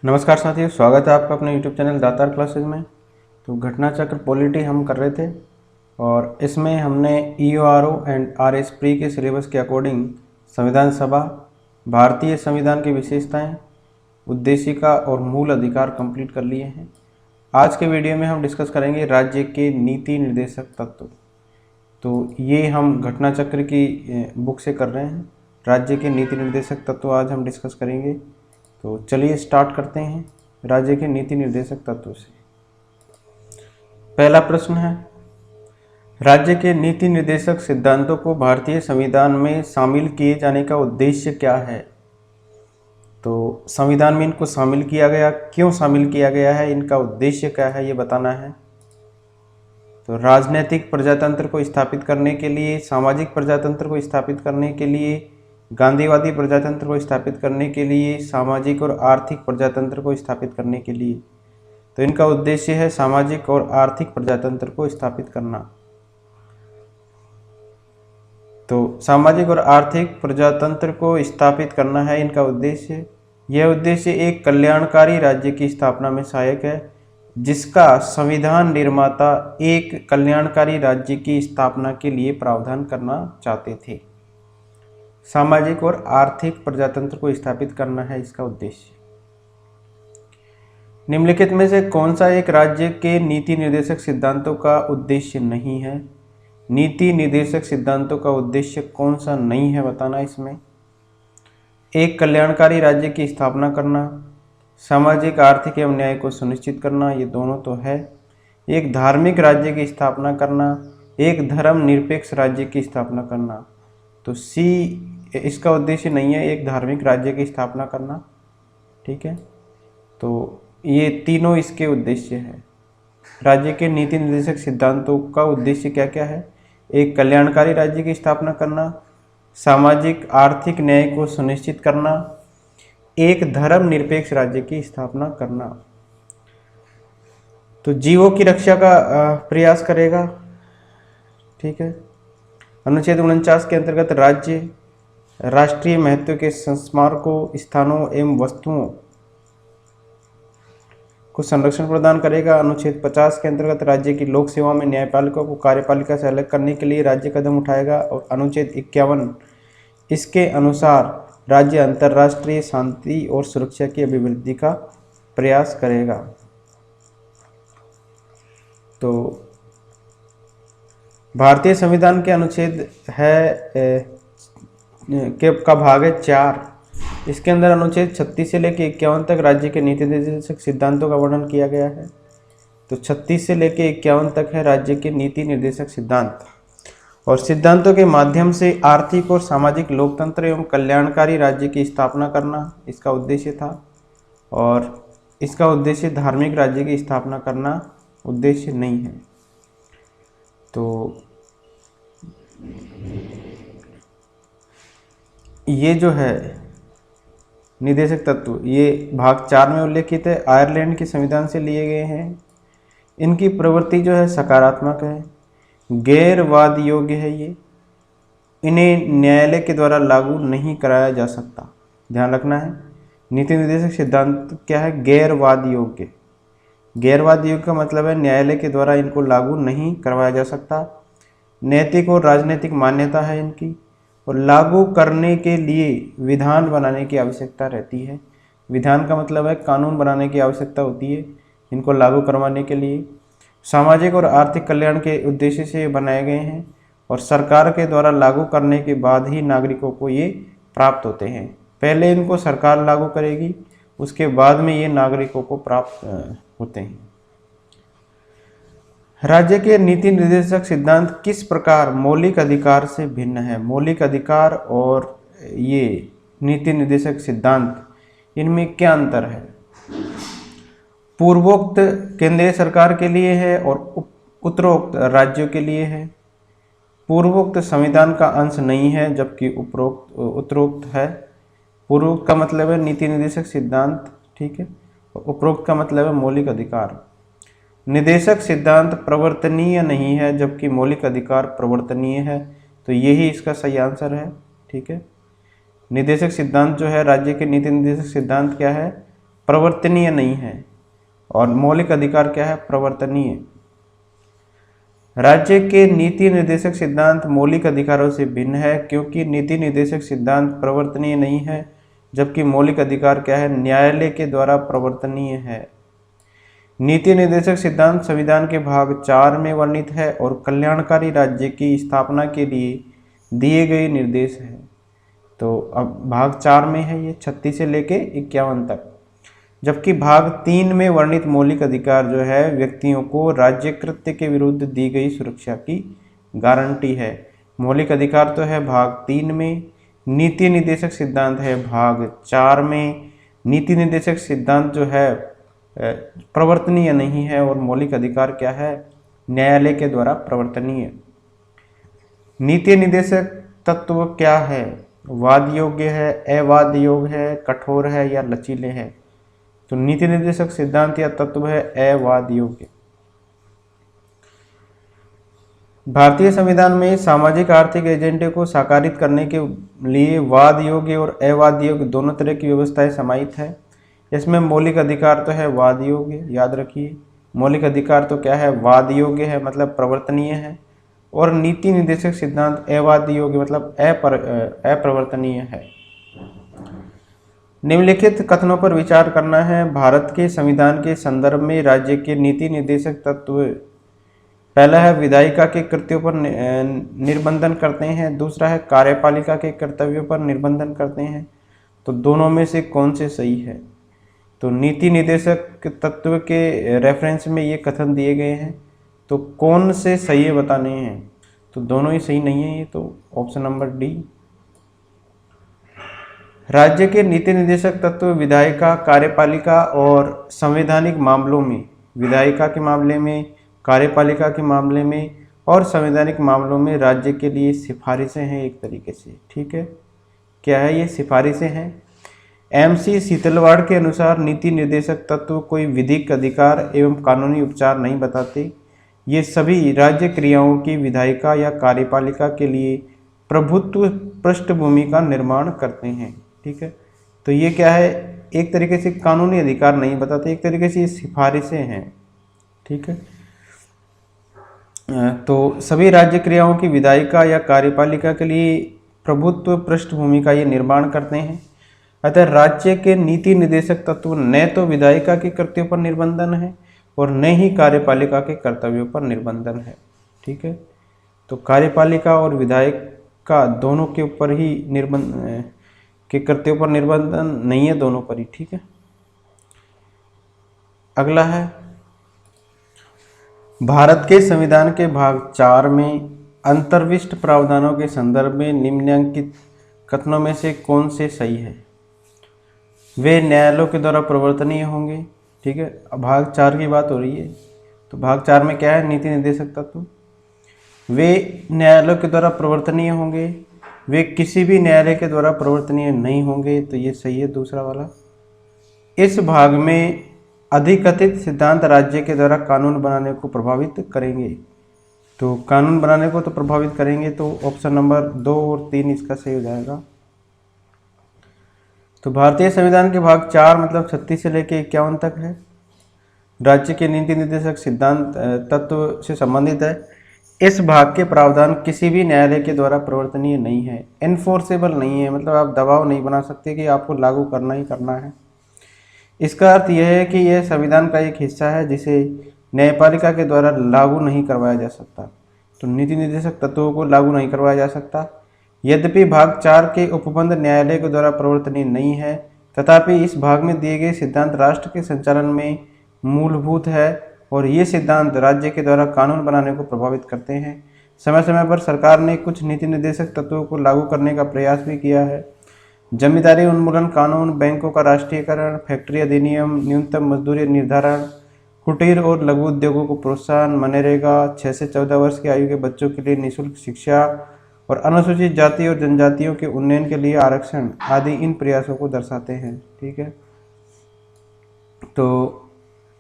नमस्कार साथियों, स्वागत है आपका अपने YouTube चैनल दातार क्लासेज में। तो घटना चक्र पॉलिटी हम कर रहे थे और इसमें हमने EORO एंड RS प्री के सिलेबस के अकॉर्डिंग संविधान सभा, भारतीय संविधान की विशेषताएं, उद्देशिका और मूल अधिकार कंप्लीट कर लिए हैं। आज के वीडियो में हम डिस्कस करेंगे राज्य के नीति निर्देशक तत्व। तो ये हम घटना चक्र की बुक से कर रहे हैं। राज्य के नीति निर्देशक तत्व आज हम डिस्कस करेंगे। तो चलिए स्टार्ट करते हैं राज्य के नीति निर्देशक तत्व से। पहला प्रश्न है, राज्य के नीति निर्देशक सिद्धांतों को भारतीय संविधान में शामिल किए जाने का उद्देश्य क्या है। तो संविधान में इनको शामिल किया गया, क्यों शामिल किया गया है, इनका उद्देश्य क्या है, ये बताना है। तो राजनीतिक प्रजातंत्र को स्थापित करने के लिए, सामाजिक प्रजातंत्र को स्थापित करने के लिए, गांधीवादी प्रजातंत्र को स्थापित करने के लिए, सामाजिक और आर्थिक प्रजातंत्र को स्थापित करने के लिए। तो इनका उद्देश्य है सामाजिक और आर्थिक प्रजातंत्र को स्थापित करना। तो सामाजिक और आर्थिक प्रजातंत्र को स्थापित करना है इनका उद्देश्य। यह उद्देश्य एक कल्याणकारी राज्य की स्थापना में सहायक है, जिसका संविधान निर्माता एक कल्याणकारी राज्य की स्थापना के लिए प्रावधान करना चाहते थे। सामाजिक और आर्थिक प्रजातंत्र को स्थापित करना है इसका उद्देश्य। निम्नलिखित में से कौन सा एक राज्य के नीति निर्देशक सिद्धांतों का उद्देश्य नहीं है। नीति निर्देशक सिद्धांतों का उद्देश्य कौन सा नहीं है बताना इसमें। एक कल्याणकारी राज्य की स्थापना करना, सामाजिक आर्थिक एवं न्याय को सुनिश्चित करना, ये दोनों तो है। एक धार्मिक राज्य की स्थापना करना, एक धर्मनिरपेक्ष राज्य की स्थापना करना। तो सी इसका उद्देश्य नहीं है एक धार्मिक राज्य की स्थापना करना, ठीक है। तो ये तीनों इसके उद्देश्य है। राज्य के नीति निर्देशक सिद्धांतों का उद्देश्य क्या क्या है। एक कल्याणकारी राज्य की स्थापना करना, सामाजिक आर्थिक न्याय को सुनिश्चित करना, एक धर्मनिरपेक्ष राज्य की स्थापना करना। तो जीवों की रक्षा का प्रयास करेगा, ठीक है। अनुच्छेद 49 के अंतर्गत राज्य राष्ट्रीय महत्व के स्मारकों, स्थानों एवं वस्तुओं को संरक्षण प्रदान करेगा। अनुच्छेद 50 के अंतर्गत राज्य की लोक सेवा में न्यायपालिका को कार्यपालिका से अलग करने के लिए राज्य कदम उठाएगा। और अनुच्छेद 51 इसके अनुसार राज्य अंतर्राष्ट्रीय शांति और सुरक्षा की अभिवृद्धि का प्रयास करेगा। तो भारतीय संविधान के अनुच्छेद है का भाग है 4। इसके अंदर अनुच्छेद 36 से लेकर 51 तक राज्य के नीति निर्देशक सिद्धांतों का वर्णन किया गया है। तो 36 से लेकर 51 तक है राज्य के नीति निर्देशक सिद्धांत। और सिद्धांतों के माध्यम से आर्थिक और सामाजिक लोकतंत्र एवं कल्याणकारी राज्य की स्थापना करना इसका उद्देश्य था। और इसका उद्देश्य धार्मिक राज्य की स्थापना करना उद्देश्य नहीं है। तो ये जो है निर्देशक तत्व, ये भाग 4 में उल्लेखित है, आयरलैंड के संविधान से लिए गए हैं। इनकी प्रवृत्ति जो है सकारात्मक है, गैरवाद योग्य है। ये इन्हें न्यायालय के द्वारा लागू नहीं कराया जा सकता, ध्यान रखना है। नीति निर्देशक सिद्धांत क्या है, गैरवाद योग्य। गैरवाद योग्य का मतलब है न्यायालय के द्वारा इनको लागू नहीं करवाया जा सकता। नैतिक और राजनीतिक मान्यता है इनकी, और लागू करने के लिए विधान बनाने की आवश्यकता रहती है। विधान का मतलब है कानून बनाने की आवश्यकता होती है इनको लागू करवाने के लिए। सामाजिक और आर्थिक कल्याण के उद्देश्य से बनाए गए हैं और सरकार के द्वारा लागू करने के बाद ही नागरिकों को ये प्राप्त होते हैं। पहले इनको सरकार लागू करेगी, उसके बाद में ये नागरिकों को प्राप्त होते हैं। राज्य के नीति निर्देशक सिद्धांत किस प्रकार मौलिक अधिकार से भिन्न है। मौलिक अधिकार और ये नीति निर्देशक सिद्धांत, इनमें क्या अंतर है। पूर्वोक्त केंद्रीय सरकार के लिए है और उत्तरोक्त राज्यों के लिए है। पूर्वोक्त संविधान का अंश नहीं है, जबकि उत्तरोक्त है। पूर्वोक्त का मतलब है नीति निर्देशक सिद्धांत, ठीक है। उपरोक्त का मतलब है मौलिक अधिकार। निर्देशक सिद्धांत प्रवर्तनीय नहीं है, जबकि मौलिक अधिकार प्रवर्तनीय है। तो यही इसका सही आंसर है, ठीक है। निर्देशक सिद्धांत जो है, राज्य के नीति निर्देशक सिद्धांत क्या है, प्रवर्तनीय नहीं है। और मौलिक अधिकार क्या है? प्रवर्तनीय। राज्य के नीति निर्देशक सिद्धांत मौलिक अधिकारों से भिन्न है, क्योंकि नीति निर्देशक सिद्धांत प्रवर्तनीय नहीं है, जबकि मौलिक अधिकार क्या है? न्यायालय के द्वारा प्रवर्तनीय है। नीति निर्देशक सिद्धांत संविधान के भाग 4 में वर्णित है और कल्याणकारी राज्य की स्थापना के लिए दिए गए निर्देश है। तो अब भाग 4 में है ये 36 से लेके 51 तक, जबकि भाग 3 में वर्णित मौलिक अधिकार जो है व्यक्तियों को राज्य कृत्य के विरुद्ध दी गई सुरक्षा की गारंटी है। मौलिक अधिकार तो है भाग 3 में, नीति निर्देशक सिद्धांत है भाग 4 में। नीति निर्देशक सिद्धांत जो है प्रवर्तनीय नहीं है और मौलिक अधिकार क्या है? न्यायालय के द्वारा प्रवर्तनीय। नीति निर्देशक तत्व क्या है? वाद योग्य है, अवाद योग्य है, कठोर है या लचीले है? तो नीति निर्देशक सिद्धांत या तत्व है अवाद योग्य। भारतीय संविधान में सामाजिक आर्थिक एजेंडे को साकारित करने के लिए वाद योग्य और अवाद योग्य दोनों तरह की व्यवस्थाएं समाहित है। इसमें मौलिक अधिकार तो है वाद योग्य, याद रखिए। मौलिक अधिकार तो क्या है? वाद योग्य है, मतलब प्रवर्तनीय है। और नीति निर्देशक सिद्धांत अवाद योग्य मतलब अप्रवर्तनीय है। निम्नलिखित कथनों पर विचार करना है। भारत के संविधान के संदर्भ में राज्य के नीति निर्देशक तत्व, पहला है विधायिका के कृत्यों पर निर्बंधन करते हैं, दूसरा है कार्यपालिका के कर्तव्यों पर निर्बंधन करते हैं। तो दोनों में से कौन से सही है? तो नीति निर्देशक तत्व के रेफरेंस में ये कथन दिए गए हैं, तो कौन से सही है बताने हैं? तो दोनों ही सही नहीं है ये, तो ऑप्शन नंबर डी। राज्य के नीति निर्देशक तत्व विधायिका, कार्यपालिका और संवैधानिक मामलों में, विधायिका के मामले में, कार्यपालिका के मामले में और संवैधानिक मामलों में राज्य के लिए सिफारिशें हैं एक तरीके से। ठीक है, क्या है ये? सिफारिशें हैं। MC शीतलवाड़ के अनुसार नीति निर्देशक तत्व कोई विधिक अधिकार एवं कानूनी उपचार नहीं बताते। ये सभी राज्य क्रियाओं की विधायिका या कार्यपालिका के लिए प्रभुत्व पृष्ठभूमि का निर्माण करते हैं। ठीक है, तो ये क्या है? एक तरीके से कानूनी अधिकार नहीं बताते, एक तरीके से ये सिफारिशें हैं। ठीक है, तो सभी राज्य क्रियाओं की विधायिका या कार्यपालिका के लिए प्रभुत्व पृष्ठभूमि का ये निर्माण करते हैं। अतः राज्य के नीति निर्देशक तत्व न तो विधायिका के कृत्यों पर निर्बंधन है और न ही कार्यपालिका के कर्तव्यों पर निर्बंधन है। ठीक है, तो कार्यपालिका और विधायिका दोनों के ऊपर ही के कृत्यों पर निर्बंधन नहीं है, दोनों पर ही। ठीक है, अगला है भारत के संविधान के भाग 4 में अंतर्विष्ट प्रावधानों के संदर्भ में निम्नलिखित कथनों में से कौन से सही है? वे न्यायालयों के द्वारा प्रवर्तनीय होंगे। ठीक है, भाग 4 की बात हो रही है, तो भाग 4 में क्या है? नीति निर्देशक तत्व। वे न्यायालयों के द्वारा प्रवर्तनीय होंगे, वे किसी भी न्यायालय के द्वारा प्रवर्तनीय नहीं होंगे, तो ये सही है दूसरा वाला। इस भाग में अधिकथित सिद्धांत राज्य के द्वारा कानून बनाने को प्रभावित करेंगे, तो कानून बनाने को तो प्रभावित करेंगे, तो ऑप्शन नंबर 2 और 3 इसका सही हो जाएगा। तो भारतीय संविधान के भाग 4 मतलब 36 से लेकर 51 तक है, राज्य के नीति निर्देशक सिद्धांत तत्व से संबंधित है। इस भाग के प्रावधान किसी भी न्यायालय के द्वारा प्रवर्तनीय नहीं है, इन्फोर्सेबल नहीं है, मतलब आप दबाव नहीं बना सकते कि आपको लागू करना ही करना है। इसका अर्थ यह है कि यह संविधान का एक हिस्सा है जिसे न्यायपालिका के द्वारा लागू नहीं करवाया जा सकता, तो नीति निर्देशक तत्वों को लागू नहीं करवाया जा सकता। यद्यपि भाग 4 के उपबंध न्यायालय के द्वारा प्रवर्तनीय नहीं है, तथापि इस भाग में दिए गए सिद्धांत राष्ट्र के संचालन में मूलभूत है और ये सिद्धांत राज्य के द्वारा कानून बनाने को प्रभावित करते हैं। समय समय पर सरकार ने कुछ नीति निर्देशक तत्वों को लागू करने का प्रयास भी किया है। जमींदारी उन्मूलन कानून, बैंकों का राष्ट्रीयकरण, फैक्ट्री अधिनियम, न्यूनतम मजदूरी निर्धारण, कुटीर और लघु उद्योगों को प्रोत्साहन, मनरेगा, 6 से 14 वर्ष की आयु के बच्चों के लिए निःशुल्क शिक्षा और अनुसूचित जाति और जनजातियों के उन्नयन के लिए आरक्षण आदि इन प्रयासों को दर्शाते हैं। ठीक है, तो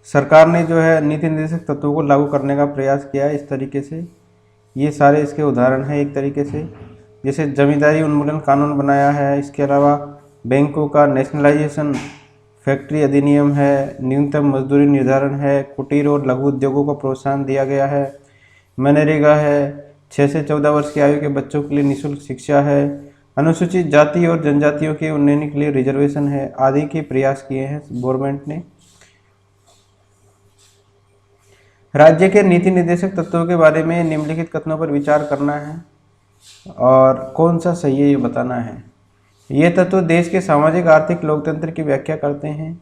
सरकार ने जो है नीति निर्देशक तत्वों को लागू करने का प्रयास किया है इस तरीके से। ये सारे इसके उदाहरण हैं एक तरीके से, जैसे जमींदारी उन्मूलन कानून बनाया है, इसके अलावा बैंकों का नेशनलाइजेशन, फैक्ट्री अधिनियम है, न्यूनतम मजदूरी निर्धारण है, कुटीर और लघु उद्योगों को प्रोत्साहन दिया गया है, मनरेगा है, 6 से 14 वर्ष की आयु के बच्चों के लिए निःशुल्क शिक्षा है, अनुसूचित जाति और जनजातियों के उन्नयन के लिए रिजर्वेशन है, आदि के प्रयास किए हैं गवर्नमेंट ने। राज्य के नीति निर्देशक तत्वों के बारे में निम्नलिखित कथनों पर विचार करना है और कौन सा सही है ये बताना है। ये तत्व देश के सामाजिक आर्थिक लोकतंत्र की व्याख्या करते हैं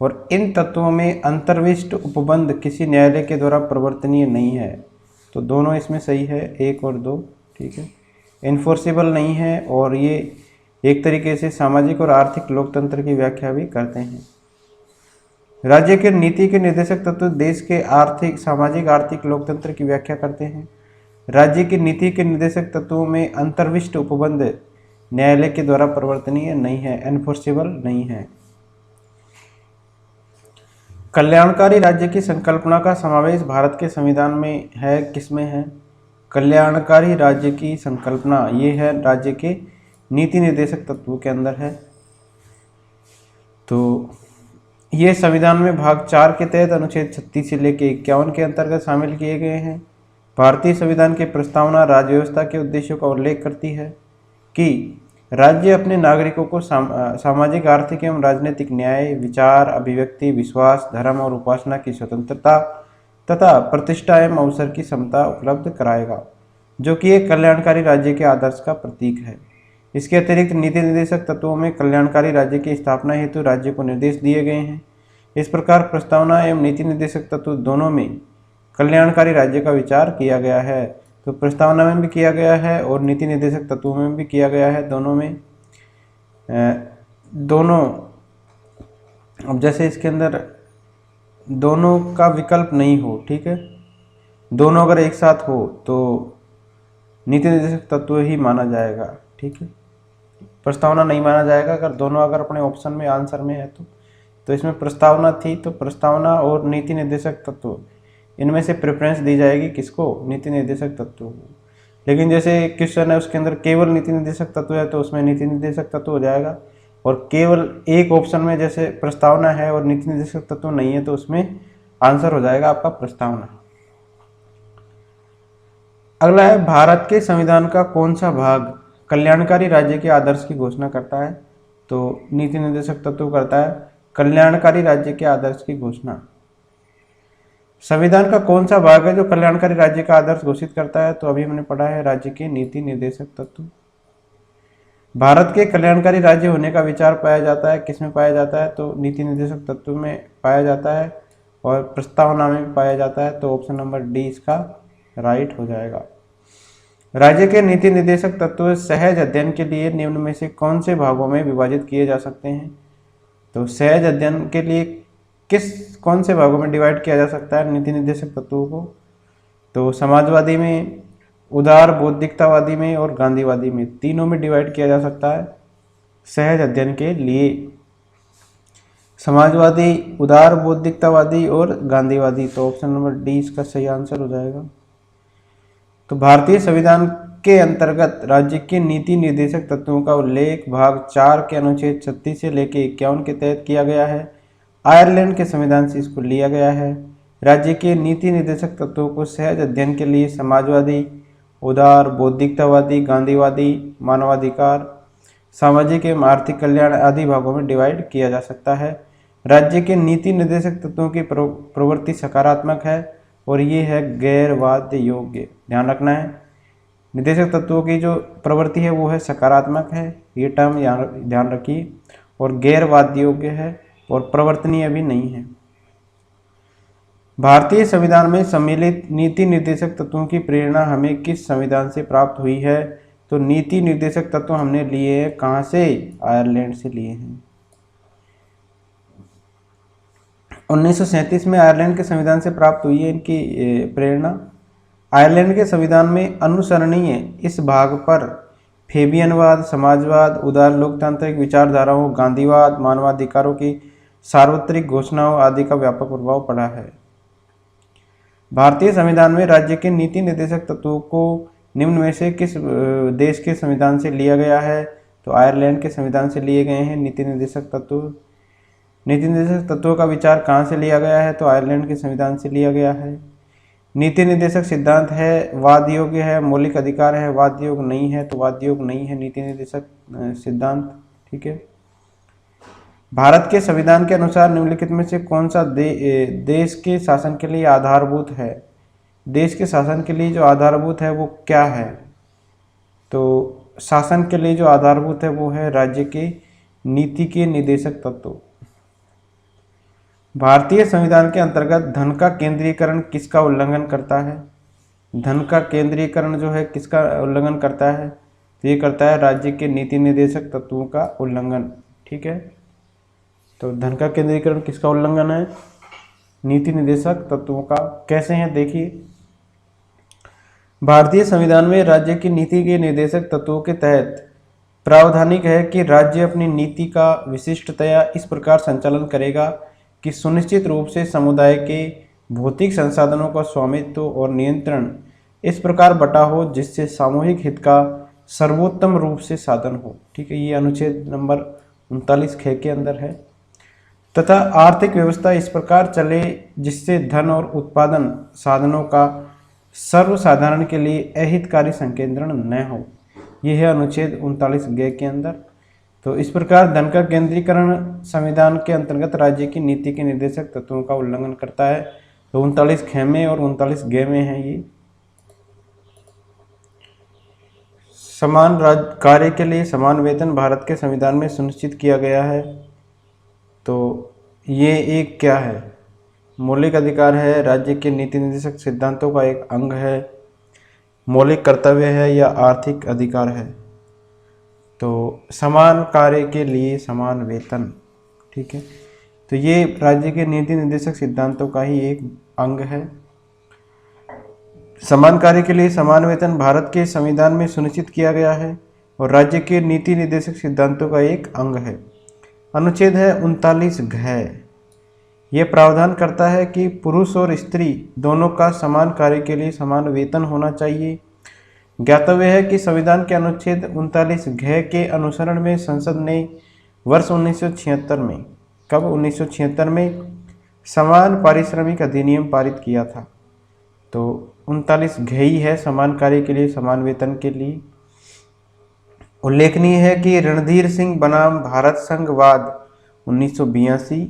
और इन तत्वों में अंतर्विष्ट उपबंध किसी न्यायालय के द्वारा प्रवर्तनीय नहीं है। तो दोनों इसमें सही है, 1 और 2, ठीक है। इन्फोर्सेबल नहीं है और ये एक तरीके से सामाजिक और आर्थिक लोकतंत्र की व्याख्या भी करते हैं। राज्य के नीति के निर्देशक तत्व देश के आर्थिक, सामाजिक, आर्थिक लोकतंत्र की व्याख्या करते हैं। राज्य की नीति के निर्देशक तत्वों में अंतर्विष्ट उपबंध न्यायालय के द्वारा प्रवर्तनीय नहीं है, एनफोर्सेबल नहीं है। कल्याणकारी राज्य की संकल्पना का समावेश भारत के संविधान में है, किसमें है? कल्याणकारी राज्य की संकल्पना ये है राज्य के नीति निर्देशक तत्वों के अंदर है। तो ये संविधान में भाग 4 के तहत अनुच्छेद 36 से लेकर 51 के अंतर्गत शामिल किए गए हैं। भारतीय संविधान की प्रस्तावना राज्य व्यवस्था के उद्देश्यों का उल्लेख करती है कि राज्य अपने नागरिकों को सामाजिक, आर्थिक एवं राजनीतिक न्याय, विचार, अभिव्यक्ति, विश्वास, धर्म और उपासना की स्वतंत्रता तथा प्रतिष्ठा एवं अवसर की समता उपलब्ध कराएगा, जो कि एक कल्याणकारी राज्य के आदर्श का प्रतीक है। इसके अतिरिक्त नीति निर्देशक तत्वों में कल्याणकारी राज्य की स्थापना हेतु राज्य को निर्देश दिए गए हैं। इस प्रकार प्रस्तावना एवं नीति निर्देशक तत्व दोनों में कल्याणकारी राज्य का विचार किया गया है। तो प्रस्तावना में भी किया गया है और नीति निर्देशक तत्वों में भी किया गया है, दोनों में। दोनों, अब जैसे इसके अंदर दोनों का विकल्प नहीं हो, ठीक है, दोनों अगर एक साथ हो तो नीति निर्देशक तत्व ही माना जाएगा, ठीक है। प्रस्तावना नहीं माना जाएगा अगर दोनों अगर अपने ऑप्शन में, आंसर में है तो इसमें प्रस्तावना थी, तो प्रस्तावना और नीति निर्देशक तत्व इनमें से प्रेफरेंस दी जाएगी किसको? नीति निर्देशक तत्व को। लेकिन जैसे क्वेश्चन है उसके अंदर केवल नीति निर्देशक तत्व है तो उसमें नीति निर्देशक तत्व हो जाएगा, और केवल एक ऑप्शन में जैसे प्रस्तावना है और नीति निर्देशक तत्व नहीं है तो उसमें आंसर हो जाएगा आपका प्रस्तावना। अगला है, भारत के संविधान का कौन सा भाग कल्याणकारी राज्य के आदर्श की घोषणा करता है? तो नीति निर्देशक तत्व करता है कल्याणकारी राज्य के आदर्श की घोषणा। संविधान का कौन सा भाग है जो कल्याणकारी राज्य का आदर्श घोषित करता है? तो अभी हमने पढ़ा है राज्य के नीति निर्देशक तत्व। भारत के कल्याणकारी राज्य होने का विचार पाया जाता है, किसमें पाया जाता है? तो नीति निर्देशक तत्व में पाया जाता है और प्रस्तावना में पाया जाता है। तो ऑप्शन नंबर डी इसका राइट हो जाएगा। राज्य के नीति निर्देशक तत्व सहज अध्ययन के लिए निम्न में से कौन से भागों में विभाजित किए जा सकते हैं? तो सहज अध्ययन के लिए कौन से भागों में डिवाइड किया जा सकता है नीति निर्देशक तत्वों को? तो समाजवादी में, उदार बौद्धिकतावादी में और गांधीवादी में, तीनों में डिवाइड किया जा सकता है सहज अध्ययन के लिए। समाजवादी, उदार बौद्धिकतावादी और गांधीवादी। तो ऑप्शन नंबर डी इसका सही आंसर हो जाएगा। तो भारतीय संविधान के अंतर्गत राज्य के नीति निर्देशक तत्वों का उल्लेख भाग 4 के अनुच्छेद 36 से लेकर 51 के तहत किया गया है। आयरलैंड के संविधान से इसको लिया गया है। राज्य के नीति निर्देशक तत्वों को सहज अध्ययन के लिए समाजवादी, उदार बौद्धिकतावादी, गांधीवादी, मानवाधिकार, सामाजिक एवं आर्थिक कल्याण आदि भागों में डिवाइड किया जा सकता है। राज्य के नीति निर्देशक तत्वों की प्रवृत्ति सकारात्मक है और ये है गैर वाद्य योग्य। ध्यान रखना है, निर्देशक तत्वों की जो प्रवृत्ति है वो है सकारात्मक है, ये टर्म ध्यान रखिए, और गैर वाद्य योग्य है और प्रवर्तनीय भी नहीं है। भारतीय संविधान में सम्मिलित नीति निर्देशक तत्वों की प्रेरणा हमें किस संविधान से प्राप्त हुई है? तो नीति निर्देशक तत्व हमने लिए हैं कहाँ से? आयरलैंड से लिए हैं। 1937 में आयरलैंड के संविधान से प्राप्त हुई है इनकी प्रेरणा। आयरलैंड के संविधान में अनुसरणीय इस भाग पर फेबियनवाद, समाजवाद, उदार लोकतांत्रिक विचारधाराओं, गांधीवाद, मानवाधिकारों की सार्वत्रिक घोषणाओं आदि का व्यापक प्रभाव पड़ा है। भारतीय संविधान में राज्य के नीति निर्देशक तत्वों को निम्न में से किस देश के संविधान से लिया गया है? तो आयरलैंड के संविधान से लिए गए हैं नीति निर्देशक तत्व। नीति निर्देशक तत्वों का विचार कहाँ से लिया गया है? तो आयरलैंड के संविधान से लिया गया है। नीति निर्देशक सिद्धांत है वाद योग्य है, मौलिक अधिकार है, वाद योग्य नहीं है, तो वाद योग्य नहीं है नीति निर्देशक सिद्धांत। ठीक है। भारत के संविधान के अनुसार निम्नलिखित में से कौन सा देश के शासन के लिए आधारभूत है? देश के शासन के लिए जो आधारभूत है वो क्या है? तो शासन के लिए जो आधारभूत है वो है राज्य के नीति के निर्देशक तत्व। भारतीय संविधान के अंतर्गत धन का केंद्रीकरण किसका उल्लंघन करता है? धन का केंद्रीकरण जो है किसका उल्लंघन करता है? तो ये करता है राज्य के नीति निर्देशक तत्वों का उल्लंघन। ठीक है। तो धन का केंद्रीकरण किसका उल्लंघन है? नीति निर्देशक तत्वों का। कैसे हैं देखिए, भारतीय संविधान में राज्य की नीति के निर्देशक तत्वों के तहत प्रावधानिक है कि राज्य अपनी नीति का विशिष्टतया इस प्रकार संचालन करेगा कि सुनिश्चित रूप से समुदाय के भौतिक संसाधनों का स्वामित्व और नियंत्रण इस प्रकार बटा हो जिससे सामूहिक हित का सर्वोत्तम रूप से साधन हो। ठीक है, ये अनुच्छेद नंबर 39 ख के अंदर है। तथा आर्थिक व्यवस्था इस प्रकार चले जिससे धन और उत्पादन साधनों का सर्वसाधारण के लिए अहितकारी संकेंद्रण न हो। यह है अनुच्छेद 39 ग के अंदर। तो इस प्रकार धन का केंद्रीकरण संविधान के अंतर्गत राज्य की नीति के निर्देशक तत्वों का उल्लंघन करता है। तो 39 ख में और 39 ग में है ये। समान कार्य के लिए समान वेतन भारत के संविधान में सुनिश्चित किया गया है। तो ये एक क्या है? मौलिक अधिकार है, राज्य के नीति निर्देशक सिद्धांतों का एक अंग है, मौलिक कर्तव्य है या आर्थिक अधिकार है। तो समान कार्य के लिए समान वेतन। ठीक है, तो ये राज्य के नीति निर्देशक सिद्धांतों का ही एक अंग है। समान कार्य के लिए समान वेतन भारत के संविधान में सुनिश्चित किया गया है और राज्य के नीति निर्देशक सिद्धांतों का एक अंग है। अनुच्छेद है 39 घ। यह प्रावधान करता है कि पुरुष और स्त्री दोनों का समान कार्य के लिए समान वेतन होना चाहिए। ज्ञातव्य है कि संविधान के अनुच्छेद 39 घ के अनुसरण में संसद ने वर्ष 1976 में, कब 1976 में समान पारिश्रमिक अधिनियम पारित किया था। तो 39 घ ही है समान कार्य के लिए समान वेतन के लिए। उल्लेखनीय है कि रणधीर सिंह बनाम भारत संघवाद 1982,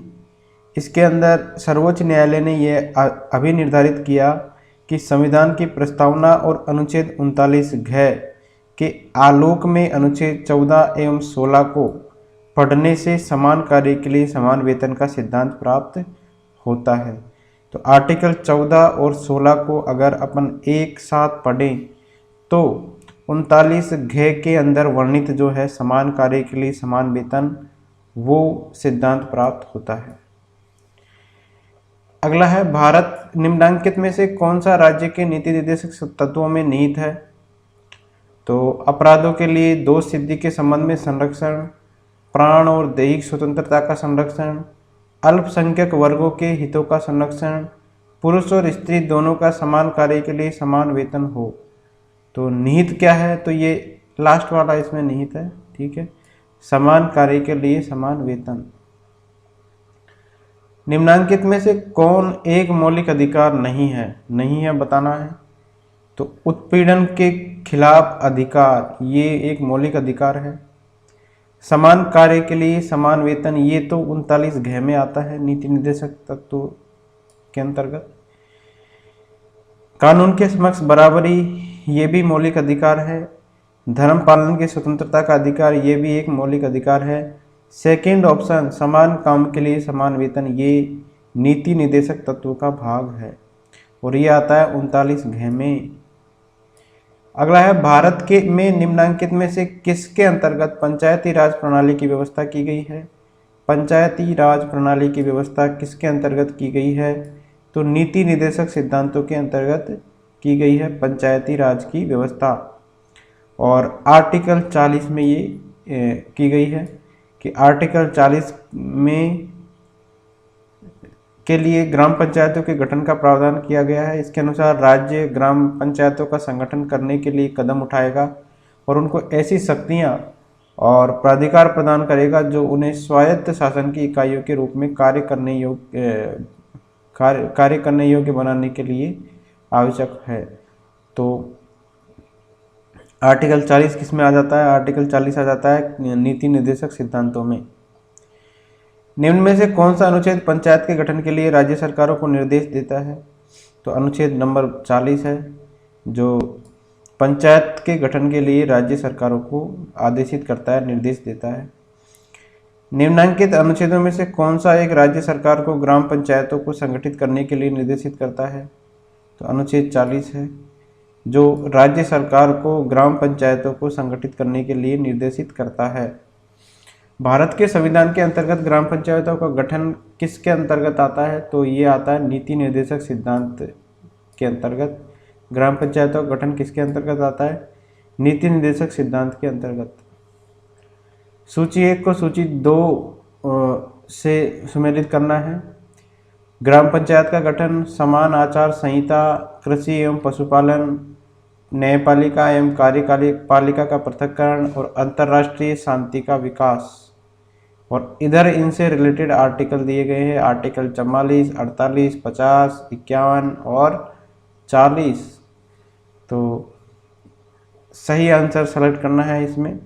इसके अंदर सर्वोच्च न्यायालय ने यह अभिनिर्धारित किया कि संविधान की प्रस्तावना और अनुच्छेद 39 घ के आलोक में अनुच्छेद 14 एवं 16 को पढ़ने से समान कार्य के लिए समान वेतन का सिद्धांत प्राप्त होता है। तो आर्टिकल 14 और 16 को अगर अपन एक साथ पढ़ें तो 39 घ के अंदर वर्णित जो है समान कार्य के लिए समान वेतन, वो सिद्धांत प्राप्त होता है। अगला है, भारत निम्नलिखित में से कौन सा राज्य के नीति निर्देशक तत्वों में निहित है? तो अपराधों के लिए दोष सिद्धि के संबंध में संरक्षण, प्राण और दैहिक स्वतंत्रता का संरक्षण, अल्पसंख्यक वर्गों के हितों का संरक्षण, पुरुष और स्त्री दोनों का समान कार्य के लिए समान वेतन हो। तो निहित क्या है? तो ये लास्ट वाला इसमें निहित है। ठीक है, समान कार्य के लिए समान वेतन। निम्नलिखित में से कौन एक मौलिक अधिकार नहीं है? नहीं है बताना है। तो उत्पीड़न के खिलाफ अधिकार, ये एक मौलिक अधिकार है। समान कार्य के लिए समान वेतन, ये तो 39 घ में आता है नीति निर्देशक तत्व के अंतर्गत। कानून के समक्ष बराबरी, ये भी मौलिक अधिकार है। धर्म पालन की स्वतंत्रता का अधिकार, ये भी एक मौलिक अधिकार है। सेकेंड ऑप्शन, समान काम के लिए समान वेतन, ये नीति निर्देशक तत्वों का भाग है और ये आता है 39 घ में। अगला है, भारत के में निम्नलिखित में से किसके अंतर्गत पंचायती राज प्रणाली की व्यवस्था की गई है? पंचायती राज प्रणाली की व्यवस्था किसके अंतर्गत की गई है? तो नीति निर्देशक सिद्धांतों के अंतर्गत की गई है पंचायती राज की व्यवस्था। और आर्टिकल 40 में ये की गई है कि आर्टिकल 40 में के लिए ग्राम पंचायतों के गठन का प्रावधान किया गया है। इसके अनुसार राज्य ग्राम पंचायतों का संगठन करने के लिए कदम उठाएगा और उनको ऐसी शक्तियां और प्राधिकार प्रदान करेगा जो उन्हें स्वायत्त शासन की इकाइयों के रूप में कार्य करने योग्य बनाने के लिए आवश्यक है। तो आर्टिकल 40 किस में आ जाता है? आर्टिकल 40 आ जाता है नीति निर्देशक सिद्धांतों में। निम्न में से कौन सा अनुच्छेद पंचायत के गठन के लिए राज्य सरकारों को निर्देश देता है? तो अनुच्छेद नंबर 40 है जो पंचायत के गठन के लिए राज्य सरकारों को आदेशित करता है, निर्देश देता है। निम्नलिखित अनुच्छेदों में से कौन सा एक राज्य सरकार को ग्राम पंचायतों को संगठित करने के लिए निर्देशित करता है? तो अनुच्छेद 40 है जो राज्य सरकार को ग्राम पंचायतों को संगठित करने के लिए निर्देशित करता है। भारत के संविधान के अंतर्गत ग्राम पंचायतों का गठन किसके अंतर्गत आता है? तो ये आता है नीति निर्देशक सिद्धांत के अंतर्गत। ग्राम पंचायतों का गठन किसके अंतर्गत आता है? नीति निर्देशक सिद्धांत के अंतर्गत। सूची 1 को सूची 2 से सुमेलित करना है। ग्राम पंचायत का गठन समान आचार संहिता, कृषि एवं पशुपालन, न्यायपालिका एवं कार्यपालिका का पृथक्करण और अंतर्राष्ट्रीय शांति का विकास। और इधर इनसे रिलेटेड आर्टिकल दिए गए हैं, आर्टिकल 44, 48, 50, 51 और 40। तो सही आंसर सेलेक्ट करना है इसमें।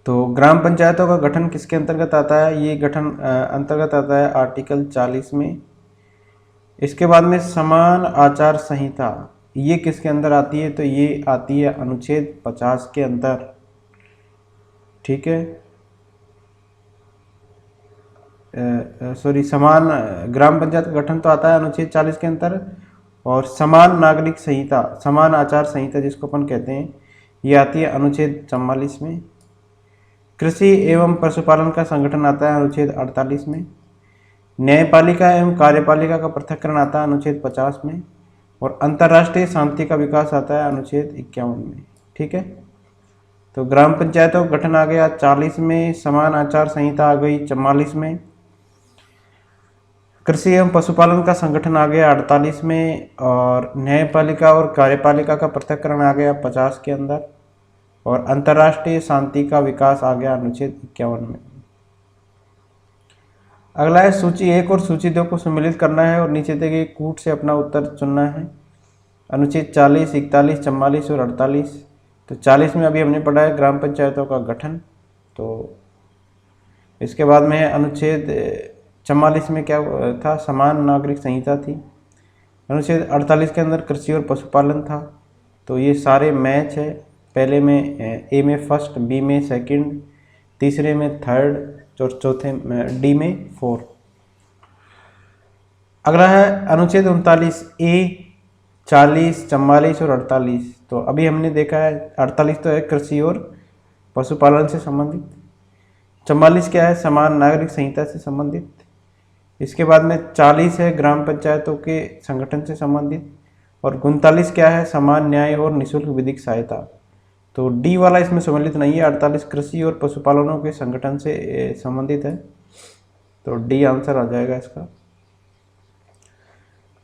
तो ग्राम पंचायतों का गठन किसके अंतर्गत आता है? ये गठन अंतर्गत आता है आर्टिकल 40 में। इसके बाद में समान आचार संहिता, ये किसके अंदर आती है? तो ये आती है अनुच्छेद 50 के अंदर। ठीक है, समान ग्राम पंचायत का गठन तो आता है अनुच्छेद 40 के अंदर, और समान नागरिक संहिता, समान आचार संहिता जिसको अपन कहते हैं, ये आती है अनुच्छेद 44 में। कृषि एवं पशुपालन का संगठन आता है अनुच्छेद 48 में। न्यायपालिका एवं कार्यपालिका का पृथक्करण आता है अनुच्छेद 50 में। और अंतर्राष्ट्रीय शांति का विकास आता है अनुच्छेद 51 में। ठीक है, तो ग्राम पंचायतों का गठन आ गया 40 में, समान आचार संहिता आ गई 44 में, कृषि एवं पशुपालन का संगठन आ गया 48 में, और न्यायपालिका और कार्यपालिका का पृथक्करण आ गया 50 के अंदर, और अंतर्राष्ट्रीय शांति का विकास आ गया अनुच्छेद 51 में। अगला है सूची 1 और सूची 2 को सम्मिलित करना है और नीचे दिए गए कूट से अपना उत्तर चुनना है। अनुच्छेद 40, 41, 44 और 48। तो 40 में अभी हमने पढ़ा है ग्राम पंचायतों का गठन। तो इसके बाद में अनुच्छेद 44 में क्या था? समान नागरिक संहिता थी। अनुच्छेद 48 के अंदर कृषि और पशुपालन था। तो ये सारे मैच है, पहले में ए में फर्स्ट, बी में सेकंड, तीसरे में थर्ड और चौथे में डी में 4। अगला है अनुच्छेद 39 ए, 40, 44 और 48। तो अभी हमने देखा है 48 तो है कृषि और पशुपालन से संबंधित, 44 क्या है? समान नागरिक संहिता से संबंधित। इसके बाद में 40 है ग्राम पंचायतों के संगठन से संबंधित, और 39 क्या है? समान न्याय और निःशुल्क विधिक सहायता। तो डी वाला इसमें सम्मिलित नहीं है, 48 कृषि और पशुपालनों के संगठन से संबंधित है। तो डी आंसर आ जाएगा इसका।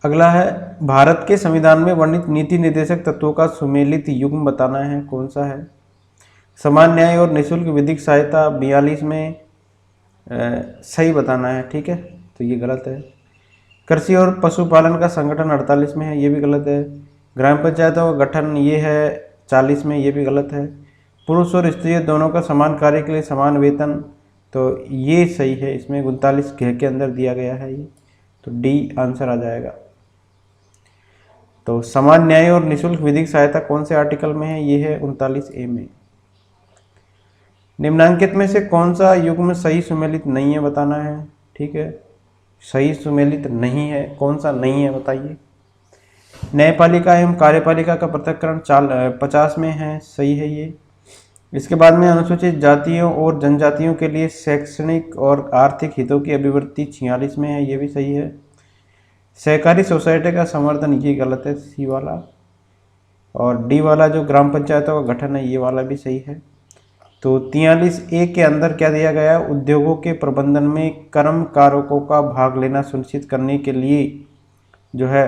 अगला है भारत के संविधान में वर्णित नीति निर्देशक तत्वों का सुमेलित युग्म बताना है, कौन सा है? समान न्याय और निःशुल्क विधिक सहायता 42 में सही बताना है। ठीक है, तो ये गलत है। कृषि और पशुपालन का संगठन 48 में है, ये भी गलत है। ग्राम पंचायतों का गठन ये है 40 में, ये भी गलत है। पुरुष और स्त्री दोनों का समान कार्य के लिए समान वेतन, तो ये सही है। इसमें 39 के अंदर दिया गया है ये, तो डी आंसर आ जाएगा। तो समान न्याय और निःशुल्क विधिक सहायता कौन से आर्टिकल में है? ये है 39 ए में। निम्नांकित में से कौन सा युग्म सही सुमेलित नहीं है बताना है। ठीक है, सही सुमेलित नहीं है, कौन सा नहीं है बताइए। न्यायपालिका एवं कार्यपालिका का पृथक्करण 50 में है, सही है ये। इसके बाद में अनुसूचित जातियों और जनजातियों के लिए शैक्षणिक और आर्थिक हितों की अभिवृद्धि 46 में है, ये भी सही है। सहकारी सोसाइटी का संवर्धन, ये गलत है, सी वाला। और डी वाला जो ग्राम पंचायतों का गठन है, ये वाला भी सही है। तो 43 ए के अंदर क्या दिया गया? उद्योगों के प्रबंधन में कर्मकारों का भाग लेना सुनिश्चित करने के लिए जो है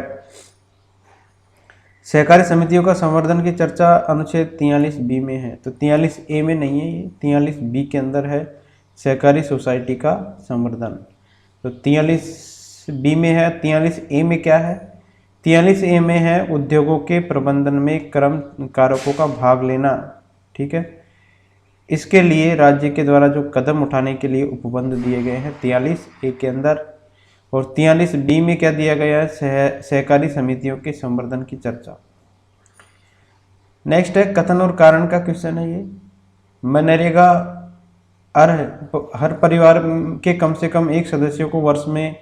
सहकारी समितियों का संवर्धन की चर्चा अनुच्छेद 43B में है। तो 43A में नहीं है, ये 43B के अंदर है सहकारी सोसाइटी का संवर्धन। तो 43B में है। 43A में क्या है? 43A में है उद्योगों के प्रबंधन में कर्मकारकों का भाग लेना। ठीक है, इसके लिए राज्य के द्वारा जो कदम उठाने के लिए उपबंध दिए गए हैं 43A के अंदर। और 43B में क्या दिया गया है? सहकारी समितियों के संवर्धन की चर्चा। नेक्स्ट है कथन और कारण का क्वेश्चन है ये। मनरेगा हर परिवार के कम से कम एक सदस्य को वर्ष में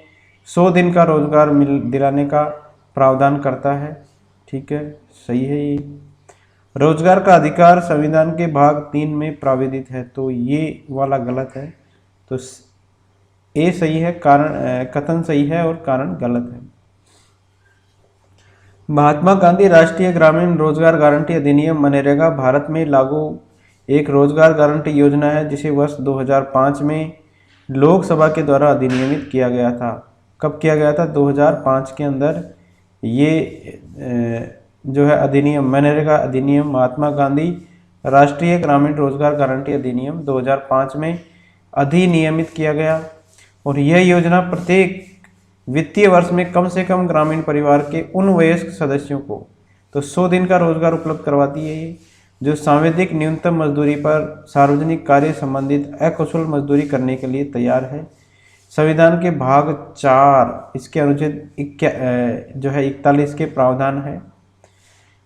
100 दिन का रोजगार दिलाने का प्रावधान करता है। ठीक है, सही है ये। रोजगार का अधिकार संविधान के भाग 3 में प्राविधित है, तो ये वाला गलत है। तो ए सही है, कारण कथन सही है और कारण गलत है। महात्मा गांधी राष्ट्रीय ग्रामीण रोजगार गारंटी अधिनियम मनरेगा भारत में लागू एक रोजगार गारंटी योजना है जिसे वर्ष 2005 में लोकसभा के द्वारा अधिनियमित किया गया था। कब किया गया था? 2005 के अंदर ये जो है अधिनियम, मनरेगा अधिनियम, महात्मा गांधी राष्ट्रीय ग्रामीण रोजगार गारंटी अधिनियम 2005 में अधिनियमित किया गया। और यह योजना प्रत्येक वित्तीय वर्ष में कम से कम ग्रामीण परिवार के उन वयस्क सदस्यों को तो 100 दिन का रोजगार उपलब्ध करवाती है ये, जो सांविधिक न्यूनतम मजदूरी पर सार्वजनिक कार्य संबंधित अकुशल मजदूरी करने के लिए तैयार है। संविधान के भाग 4 इसके अनुच्छेद जो है 41 के प्रावधान है,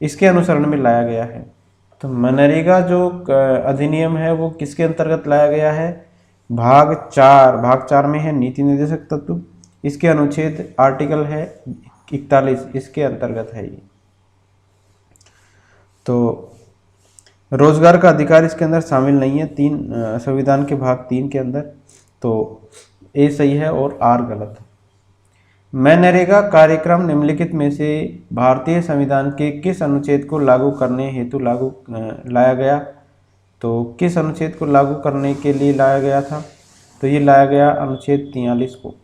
इसके अनुसरण में लाया गया है। तो मनरेगा जो अधिनियम है वो किसके अंतर्गत लाया गया है? भाग 4 में है नीति निर्देशक तत्व, इसके अनुच्छेद आर्टिकल है 41, इसके अंतर्गत है ये। तो रोजगार का अधिकार इसके अंदर शामिल नहीं है संविधान के भाग 3 के अंदर। तो ए सही है और आर गलत है। मनरेगा कार्यक्रम निम्नलिखित में से भारतीय संविधान के किस अनुच्छेद को लागू करने हेतु लाया गया? तो किस अनुच्छेद को लागू करने के लिए लाया गया था? तो ये लाया गया अनुच्छेद 43 को।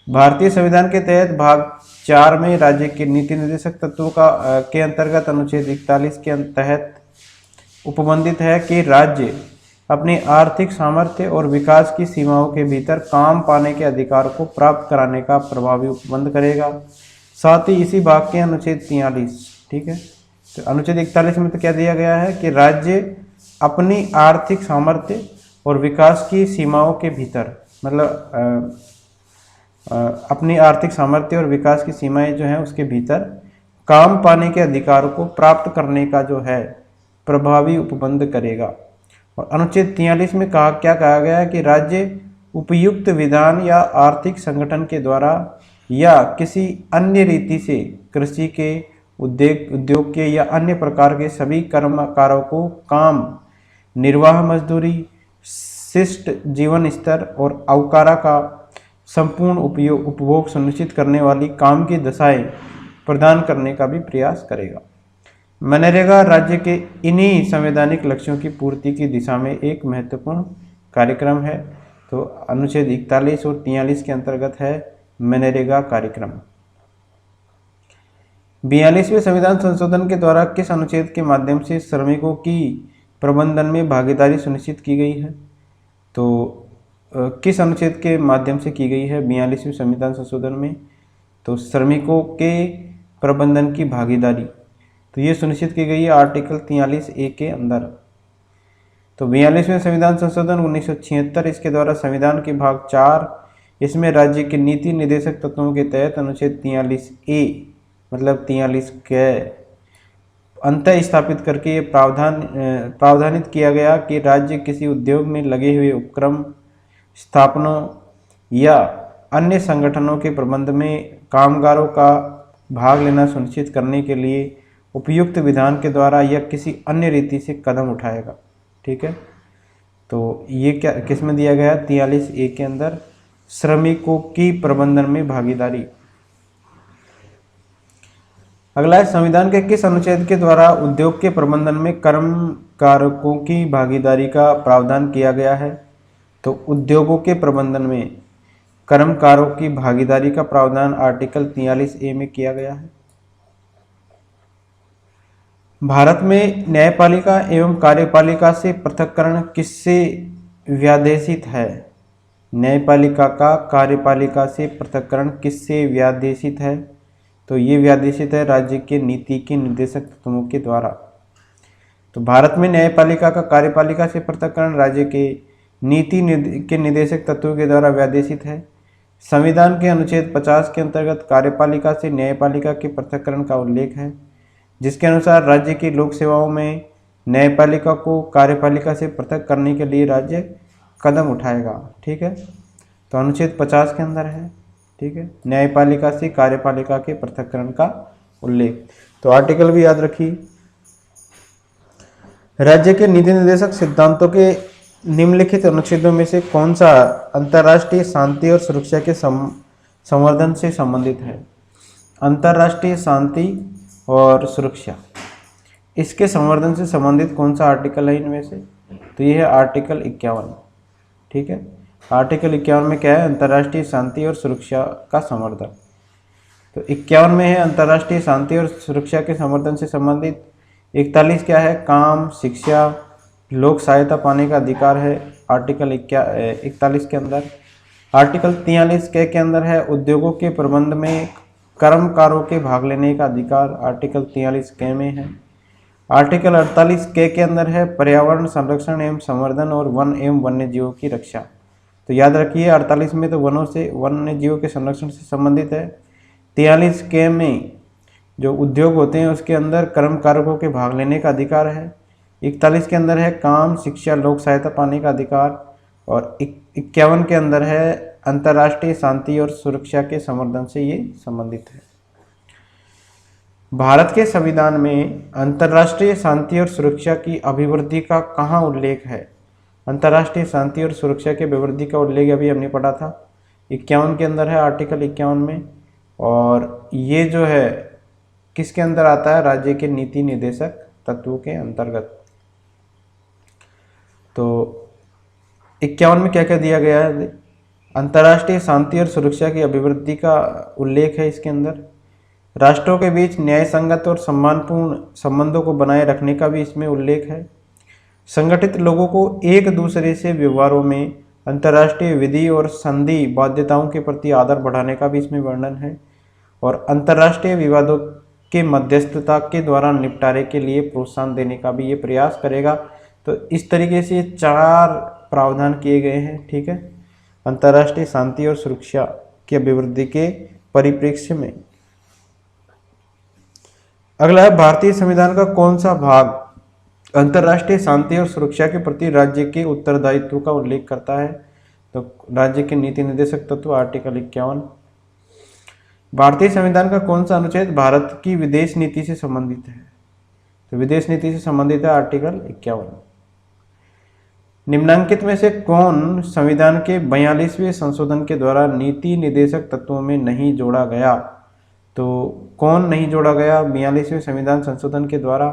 भारतीय संविधान के तहत भाग 4 में राज्य के नीति निर्देशक तत्वों के अंतर्गत अनुच्छेद 41 के तहत उपबंधित है कि राज्य अपनी आर्थिक सामर्थ्य और विकास की सीमाओं के भीतर काम पाने के अधिकार को प्राप्त कराने का प्रभावी उपबंध करेगा। साथ ही इसी भाग के अनुच्छेद 43, ठीक है, तो अनुच्छेद 41 में तो क्या दिया गया है कि राज्य अपनी आर्थिक सामर्थ्य और विकास की सीमाओं के भीतर, मतलब अपनी आर्थिक सामर्थ्य और विकास की सीमाएं जो हैं उसके भीतर काम पाने के अधिकार को प्राप्त करने का जो है प्रभावी उपबंध करेगा। और अनुच्छेद 43 में क्या कहा गया है कि राज्य उपयुक्त विधान या आर्थिक संगठन के द्वारा या किसी अन्य रीति से कृषि के, उद्योग के या अन्य प्रकार के सभी कर्मकारों को काम, निर्वाह मजदूरी, शिष्ट जीवन स्तर और अवकारा का संपूर्ण उपभोग सुनिश्चित करने वाली काम की दशाएं प्रदान करने का भी प्रयास करेगा। मनरेगा राज्य के इन्हीं संवैधानिक लक्ष्यों की पूर्ति की दिशा में एक महत्वपूर्ण कार्यक्रम है। तो अनुच्छेद 41 और 43 के अंतर्गत है मनरेगा कार्यक्रम। 42वें संविधान संशोधन के द्वारा किस अनुच्छेद के माध्यम से श्रमिकों की प्रबंधन में भागीदारी सुनिश्चित की गई है? तो किस अनुच्छेद के माध्यम से की गई है 42वें संविधान संशोधन में? तो श्रमिकों के प्रबंधन की भागीदारी तो ये सुनिश्चित की गई है आर्टिकल 43A के अंदर। तो 42वें संविधान संशोधन 1976 इसके द्वारा संविधान के भाग 4 इसमें राज्य के नीति निर्देशक तत्वों के तहत अनुच्छेद 43A मतलब 43 के अंतः स्थापित करके ये प्रावधानित किया गया कि राज्य किसी उद्योग में लगे हुए उपक्रम, स्थापनों या अन्य संगठनों के प्रबंध में कामगारों का भाग लेना सुनिश्चित करने के लिए उपयुक्त विधान के द्वारा या किसी अन्य रीति से कदम उठाएगा। ठीक है, तो ये क्या किस में दिया गया? 43A के अंदर श्रमिकों की प्रबंधन में भागीदारी। अगला है संविधान के किस अनुच्छेद के द्वारा उद्योग के प्रबंधन में कर्मकारों की भागीदारी का प्रावधान किया गया है? तो उद्योगों के प्रबंधन में कर्मकारों की भागीदारी का प्रावधान आर्टिकल 43A में किया गया है। भारत में न्यायपालिका एवं कार्यपालिका से पृथक्करण किससे व्यादेशित है? न्यायपालिका का कार्यपालिका से पृथक्करण किससे व्यादेशित है? तो ये व्यादेशित है राज्य के नीति के निर्देशक तत्वों के द्वारा। तो भारत में न्यायपालिका का कार्यपालिका से पृथक्करण राज्य के नीति के निर्देशक तत्वों के द्वारा व्यादेशित है। संविधान के अनुच्छेद 50 के अंतर्गत कार्यपालिका से न्यायपालिका के पृथक्करण का उल्लेख है, जिसके अनुसार राज्य की लोक सेवाओं में न्यायपालिका को कार्यपालिका से पृथक करने के लिए राज्य कदम उठाएगा। ठीक है, तो अनुच्छेद 50 के अंदर है। ठीक है, न्यायपालिका से कार्यपालिका के पृथक्करण का उल्लेख। तो आर्टिकल भी याद रखिए। राज्य के नीति निर्देशक सिद्धांतों के निम्नलिखित अनुच्छेदों में से कौन सा अंतर्राष्ट्रीय शांति और सुरक्षा के संवर्धन से संबंधित है? अंतर्राष्ट्रीय शांति और सुरक्षा, इसके संवर्धन से संबंधित कौन सा आर्टिकल है इनमें से? तो ये है आर्टिकल 51। ठीक है, आर्टिकल 51 में क्या है? अंतर्राष्ट्रीय शांति और सुरक्षा का संवर्धन। तो 51 में है अंतर्राष्ट्रीय शांति और सुरक्षा के संवर्धन से संबंधित। 41 क्या है? काम, शिक्षा, लोक सहायता पाने का अधिकार है आर्टिकल 41 के अंदर। आर्टिकल 43 के अंदर है उद्योगों के प्रबंध में कर्मकारों के भाग लेने का अधिकार, आर्टिकल 43 के में है। आर्टिकल 48 के अंदर है पर्यावरण संरक्षण एवं संवर्धन और वन एवं वन्य जीवों की रक्षा। तो याद रखिए 48 में तो वनों से वन्य जीवों के संरक्षण से संबंधित है। 43 के में जो उद्योग होते हैं उसके अंदर कर्मकारों के भाग लेने का अधिकार है। 41 के अंदर है काम, शिक्षा, लोक सहायता पाने का अधिकार। और 51 के अंदर है अंतर्राष्ट्रीय शांति और सुरक्षा के संवर्धन से ये संबंधित है। भारत के संविधान में अंतर्राष्ट्रीय शांति और सुरक्षा की अभिवृद्धि का कहाँ उल्लेख है? अंतर्राष्ट्रीय शांति और सुरक्षा के अभिवृद्धि का उल्लेख अभी हमने पढ़ा था 51 के अंदर है, आर्टिकल 51 में। और ये जो है किसके अंदर आता है? राज्य के नीति निर्देशक तत्वों के अंतर्गत। तो 51 में क्या क्या दिया गया है? अंतर्राष्ट्रीय शांति और सुरक्षा की अभिवृद्धि का उल्लेख है इसके अंदर। राष्ट्रों के बीच न्याय संगत और सम्मानपूर्ण संबंधों को बनाए रखने का भी इसमें उल्लेख है। संगठित लोगों को एक दूसरे से व्यवहारों में अंतर्राष्ट्रीय विधि और संधि बाध्यताओं के प्रति आदर बढ़ाने का भी इसमें वर्णन है। और अंतर्राष्ट्रीय विवादों के मध्यस्थता के द्वारा निपटारे के लिए प्रोत्साहन देने का भी ये प्रयास करेगा। तो इस तरीके से 4 प्रावधान किए गए हैं। ठीक है, अंतर्राष्ट्रीय शांति और सुरक्षा की अभिवृद्धि के परिप्रेक्ष्य में। अगला है भारतीय संविधान का कौन सा भाग अंतर्राष्ट्रीय शांति और सुरक्षा के प्रति राज्य के उत्तरदायित्व का उल्लेख करता है? तो राज्य के नीति निर्देशक तत्व, आर्टिकल 51। भारतीय संविधान का कौन सा अनुच्छेद भारत की विदेश नीति से संबंधित है? तो विदेश नीति से संबंधित है आर्टिकल 51। निम्नांकित में से कौन संविधान के 42वें संशोधन के द्वारा नीति निर्देशक तत्वों में नहीं जोड़ा गया? तो कौन नहीं जोड़ा गया 42वें संविधान संशोधन के द्वारा?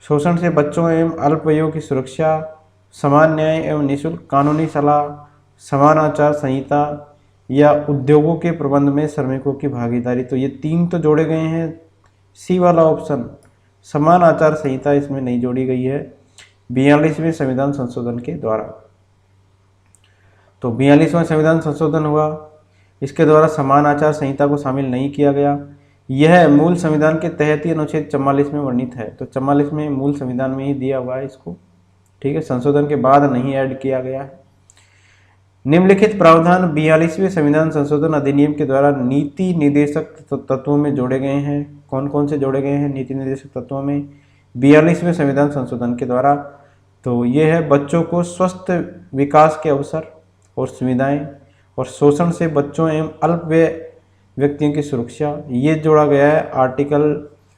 शोषण से बच्चों एवं अल्पवयों की सुरक्षा, समान न्याय एवं निःशुल्क कानूनी सलाह, समान आचार संहिता या उद्योगों के प्रबंध में श्रमिकों की भागीदारी। तो ये 3 तो जोड़े गए हैं। सी वाला ऑप्शन समान आचार संहिता इसमें नहीं जोड़ी गई है 42वें संविधान संशोधन के द्वारा। तो 42वां संविधान संशोधन हुआ, इसके द्वारा समान आचार संहिता को शामिल नहीं किया गया। यह मूल संविधान के तहत ही अनुच्छेद 44 में वर्णित है। तो 44 में मूल संविधान में ही दिया हुआ है इसको। ठीक है, संशोधन के बाद नहीं ऐड किया गया है। निम्नलिखित प्रावधान 42वें संविधान संशोधन अधिनियम के द्वारा नीति निर्देशक तत्वों में जोड़े गए हैं। कौन कौन से जोड़े गए हैं नीति निर्देशक तत्वों में 42वें संविधान संशोधन के द्वारा? तो ये है बच्चों को स्वस्थ विकास के अवसर और सुविधाएं, और शोषण से बच्चों एवं अल्पवय व्यक्तियों की सुरक्षा, ये जोड़ा गया है आर्टिकल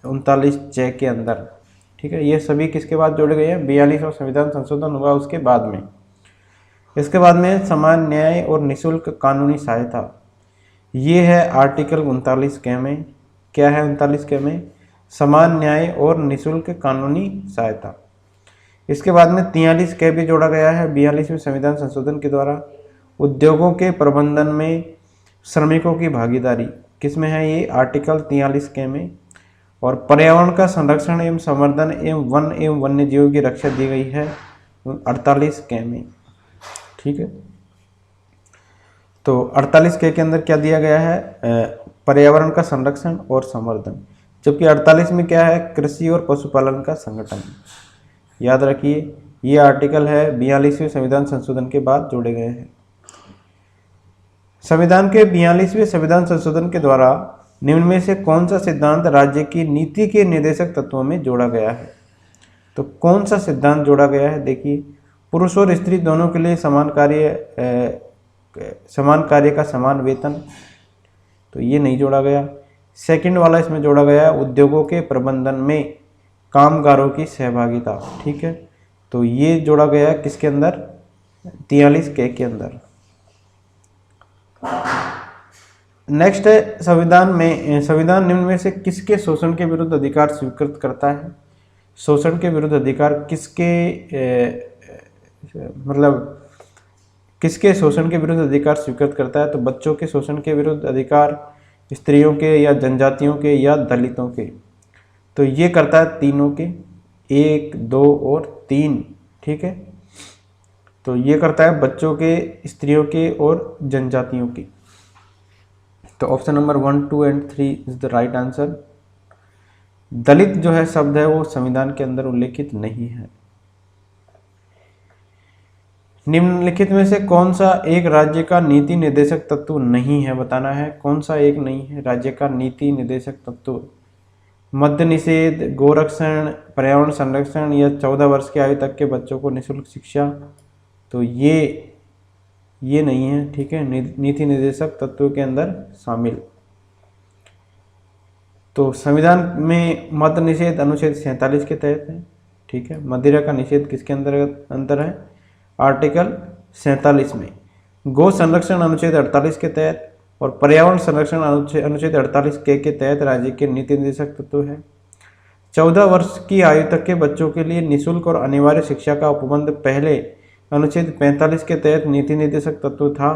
39 के अंदर। ठीक है, ये सभी किसके बाद जोड़े गए हैं? 42वां संविधान संशोधन हुआ उसके बाद में। इसके बाद में समान न्याय और निःशुल्क कानूनी सहायता, ये है आर्टिकल 39 के में। क्या है 39 के में? समान न्याय और निःशुल्क कानूनी सहायता। इसके बाद में 43 के भी जोड़ा गया है 42वें संविधान संशोधन के द्वारा। उद्योगों के प्रबंधन में श्रमिकों की भागीदारी किस में है? ये आर्टिकल 43 के में। और पर्यावरण का संरक्षण एवं संवर्धन एवं वन एवं वन्य जीवों की रक्षा दी गई है 48 के में। ठीक है, तो 48 के अंदर क्या दिया गया है, पर्यावरण का संरक्षण और संवर्धन, जबकि 48 में क्या है, कृषि और पशुपालन का संगठन। याद रखिए ये आर्टिकल है 42वें संविधान संशोधन के बाद जोड़े गए हैं। संविधान के 42वें संविधान संशोधन के द्वारा निम्न में से कौन सा सिद्धांत राज्य की नीति के निर्देशक तत्वों में जोड़ा गया है? तो कौन सा सिद्धांत जोड़ा गया है? देखिए, पुरुष और स्त्री दोनों के लिए समान कार्य का समान वेतन, तो ये नहीं जोड़ा गया। सेकंड वाला इसमें जोड़ा गया है उद्योगों के प्रबंधन में कामगारों की सहभागिता। ठीक है, तो ये जोड़ा गया है किसके अंदर, 43 के अंदर। नेक्स्ट है संविधान निम्न में से किसके शोषण के विरुद्ध अधिकार स्वीकृत करता है? शोषण के विरुद्ध अधिकार किसके शोषण के विरुद्ध अधिकार स्वीकृत करता है? तो बच्चों के शोषण के विरुद्ध अधिकार, स्त्रियों के या जनजातियों के या दलितों के, तो ये करता है तीनों के, 1, 2 और 3। ठीक है, तो ये करता है बच्चों के, स्त्रियों के और जनजातियों के। तो option number 1, 2 and 3 is the right answer. Dalit जो है शब्द है वो संविधान के अंदर उल्लेखित नहीं है। निम्नलिखित में से कौन सा एक राज्य का नीति निर्देशक तत्व नहीं है? बताना है कौन सा एक नहीं है राज्य का नीति निर्देशक तत्व। मद्य निषेध, गोरक्षण, पर्यावरण संरक्षण या 14 वर्ष की आयु तक के बच्चों को निःशुल्क शिक्षा, तो ये नहीं है। ठीक है, नीति निर्देशक तत्वों के अंदर शामिल। तो संविधान में मद्य निषेध अनुच्छेद 47 के तहत है। ठीक है, मदिरा का निषेध किसके अंदर है? आर्टिकल 47 में। गो संरक्षण अनुच्छेद 48 के तहत और पर्यावरण संरक्षण अनुच्छेद 48 के तहत राज्य के नीति निर्देशक तत्व है। 14 वर्ष की आयु तक के बच्चों के लिए निःशुल्क और अनिवार्य शिक्षा का उपबंध पहले अनुच्छेद 45 के तहत नीति निर्देशक तत्व था,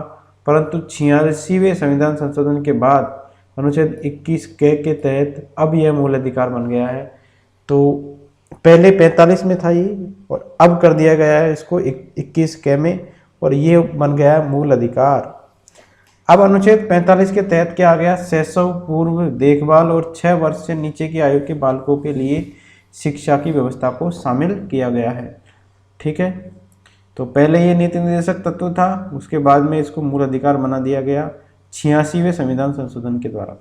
परंतु 86वें संविधान संशोधन के बाद अनुच्छेद 21 के तहत अब यह मूल अधिकार बन गया है। तो पहले 45 में था ये और अब कर दिया गया है इसको 21 के में, और ये बन गया है मूल अधिकार। अब अनुच्छेद 45 के तहत क्या आ गया? शैशव पूर्व देखभाल और 6 वर्ष से नीचे की आयु के बालकों के लिए शिक्षा की व्यवस्था को शामिल किया गया है। ठीक है, तो पहले ये नीति निर्देशक तत्व था, उसके बाद में इसको मूल अधिकार बना दिया गया 86वें संविधान संशोधन के द्वारा।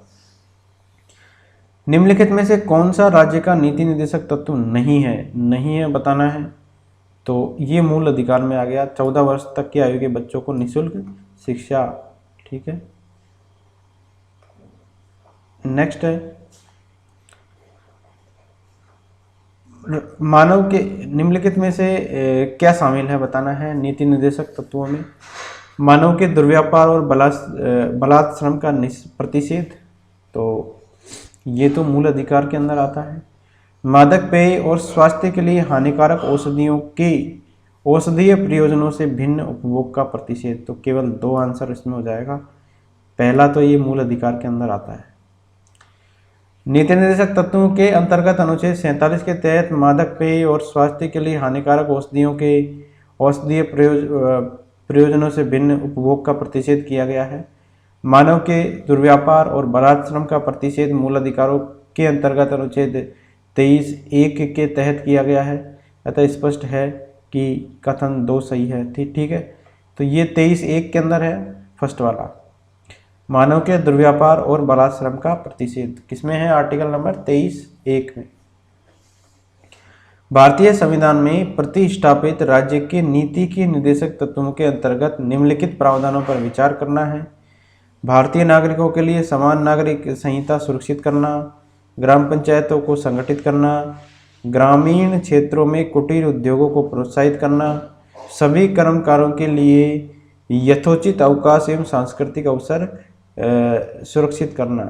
निम्नलिखित में से कौन सा राज्य का नीति निर्देशक तत्व नहीं है बताना है। तो ये मूल अधिकार में आ गया 14 वर्ष तक की आयु के बच्चों को निःशुल्क शिक्षा। ठीक है, नेक्स्ट है मानव के निम्नलिखित में से क्या शामिल है बताना है नीति निर्देशक तत्वों में। मानव के दुर्व्यापार और बलात्श्रम का प्रतिषेध, तो ये तो मूल अधिकार के अंदर आता है। मादक पेय और स्वास्थ्य के लिए हानिकारक औषधियों के औषधीय प्रयोजनों से भिन्न उपभोग का प्रतिषेध, तो केवल 2 आंसर इसमें हो जाएगा। पहला तो ये मूल अधिकार के अंदर आता है। नीति निर्देशक तत्वों के अंतर्गत अनुच्छेद 47 के तहत मादक पेय और स्वास्थ्य के लिए हानिकारक औषधियों के औषधीय प्रयोजनों से भिन्न उपभोग का प्रतिषेध किया गया है। मानव के दुर्व्यापार और बलात्श्रम का प्रतिषेध मूल अधिकारों के अंतर्गत अनुच्छेद 23(1) के तहत किया गया है। अतः स्पष्ट है कि कथन 2 सही है। ठीक है, तो ये 23(1) के अंदर है फर्स्ट वाला, मानव के दुर्व्यापार और बलात्श्रम का प्रतिषेध किसमें है? आर्टिकल नंबर 23(1) में। भारतीय संविधान में प्रतिष्ठापित राज्य के नीति के निर्देशक तत्वों के अंतर्गत निम्नलिखित प्रावधानों पर विचार करना है। भारतीय नागरिकों के लिए समान नागरिक संहिता सुरक्षित करना, ग्राम पंचायतों को संगठित करना, ग्रामीण क्षेत्रों में कुटीर उद्योगों को प्रोत्साहित करना, सभी कर्मकारों के लिए यथोचित अवकाश एवं सांस्कृतिक अवसर सुरक्षित करना।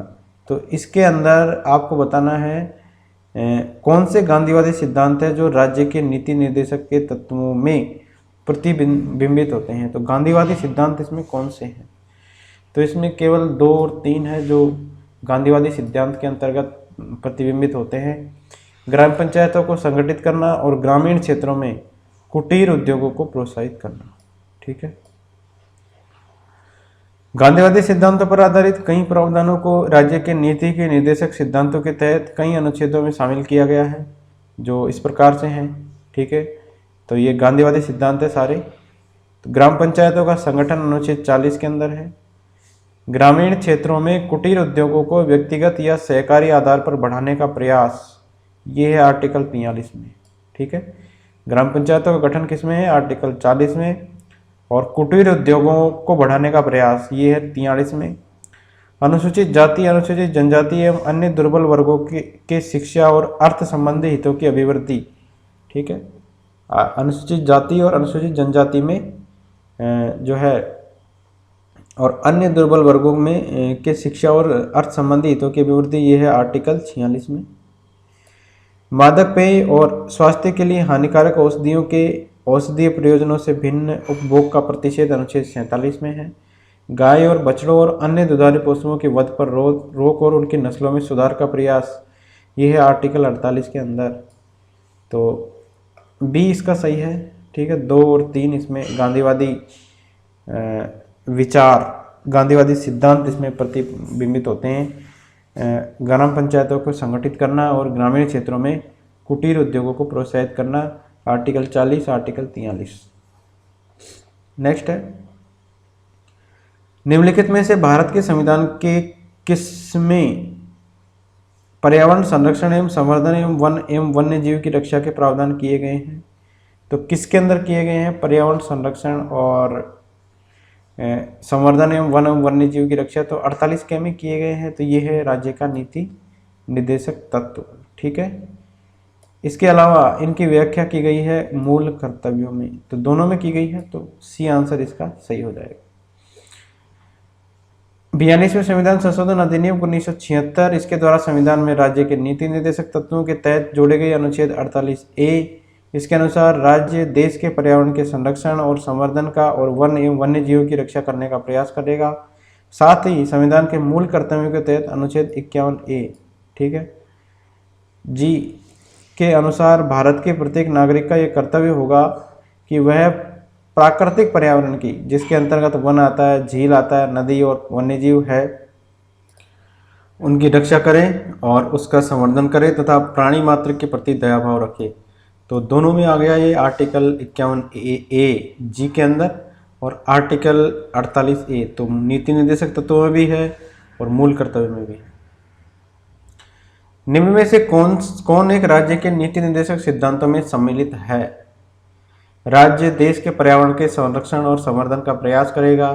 तो इसके अंदर आपको बताना है कौन से गांधीवादी सिद्धांत है जो राज्य के नीति निर्देशक के तत्वों में प्रतिबिंबित होते हैं। तो गांधीवादी सिद्धांत इसमें कौन से हैं? तो इसमें केवल 2 और 3 है जो गांधीवादी सिद्धांत के अंतर्गत प्रतिबिंबित होते हैं। ग्राम पंचायतों को संगठित करना और ग्रामीण क्षेत्रों में कुटीर उद्योगों को प्रोत्साहित करना। ठीक है। गांधीवादी सिद्धांतों पर आधारित कई प्रावधानों को राज्य के नीति के निर्देशक सिद्धांतों के तहत कई अनुच्छेदों में शामिल किया गया है, जो इस प्रकार से हैं। ठीक है, तो ये गांधीवादी सिद्धांत है सारे। तो ग्राम पंचायतों का संगठन अनुच्छेद 40 के अंदर है। ग्रामीण क्षेत्रों में कुटीर उद्योगों को व्यक्तिगत या सहकारी आधार पर बढ़ाने का प्रयास, ये है आर्टिकल 43 में। ठीक है, ग्राम पंचायतों का गठन किस में है? आर्टिकल 40 में। और कुटीर उद्योगों को बढ़ाने का प्रयास, ये है 43 में। अनुसूचित जाति, अनुसूचित जनजाति एवं अन्य दुर्बल वर्गों के शिक्षा और अर्थ संबंधी हितों की अभिवृद्धि। ठीक है, अनुसूचित जाति और अनुसूचित जनजाति में जो है और अन्य दुर्बल वर्गों में के शिक्षा और अर्थ संबंधी हितों की अभिवृद्धि, ये है आर्टिकल 46 में। मादक पेय और स्वास्थ्य के लिए हानिकारक औषधियों के औषधीय प्रयोजनों से भिन्न उपभोग का प्रतिषेध अनुच्छेद 47 में है। गाय और बछड़ों और अन्य दुधारू पशुओं के वध पर रोक और उनकी नस्लों में सुधार का प्रयास, ये है आर्टिकल 48 के अंदर। तो बी इसका सही है। ठीक है, 2 और 3 इसमें गांधीवादी विचार, गांधीवादी सिद्धांत इसमें प्रतिबिंबित होते हैं। ग्राम पंचायतों को संगठित करना और ग्रामीण क्षेत्रों में कुटीर उद्योगों को प्रोत्साहित करना, आर्टिकल 40, आर्टिकल 43। नेक्स्ट है, निम्नलिखित में से भारत के संविधान के किसमें पर्यावरण संरक्षण एवं संवर्धन एवं वन एवं वन्य जीव की रक्षा के प्रावधान किए गए हैं? तो किसके अंदर किए गए हैं पर्यावरण संरक्षण और संवर्धन एवं वन एवं वन्य जीव की रक्षा? तो 48 के में किए गए हैं। तो ये है राज्य का नीति निर्देशक तत्व। ठीक है, इसके अलावा इनकी व्याख्या की गई है मूल कर्तव्यों में, तो दोनों में की गई है, तो सी आंसर इसका सही हो जाएगा। 42वें संविधान संशोधन अधिनियम 1976, इसके द्वारा संविधान में राज्य के नीति निर्देशक तत्वों के तहत जोड़े गए अनुच्छेद 48A, इसके अनुसार राज्य देश के पर्यावरण के संरक्षण और संवर्धन का और वन एवं वन्य जीवों की रक्षा करने का प्रयास करेगा। साथ ही संविधान के मूल कर्तव्यों के तहत अनुच्छेद 51A, ठीक है, जी के अनुसार भारत के प्रत्येक नागरिक का यह कर्तव्य होगा कि वह प्राकृतिक पर्यावरण की, जिसके अंतर्गत वन आता है, झील आता है, नदी और वन्यजीव है, उनकी रक्षा करें और उसका संवर्धन करें तथा प्राणी मात्र के प्रति दया भाव रखें। तो दोनों में आ गया ये आर्टिकल 51A जी के अंदर और आर्टिकल 48A, तो नीति निर्देशक तत्वों में भी है और मूल कर्तव्य में भी है। निम्न में से कौन एक राज्य के नीति निर्देशक सिद्धांतों में सम्मिलित है? राज्य देश के पर्यावरण के संरक्षण और संवर्धन का प्रयास करेगा।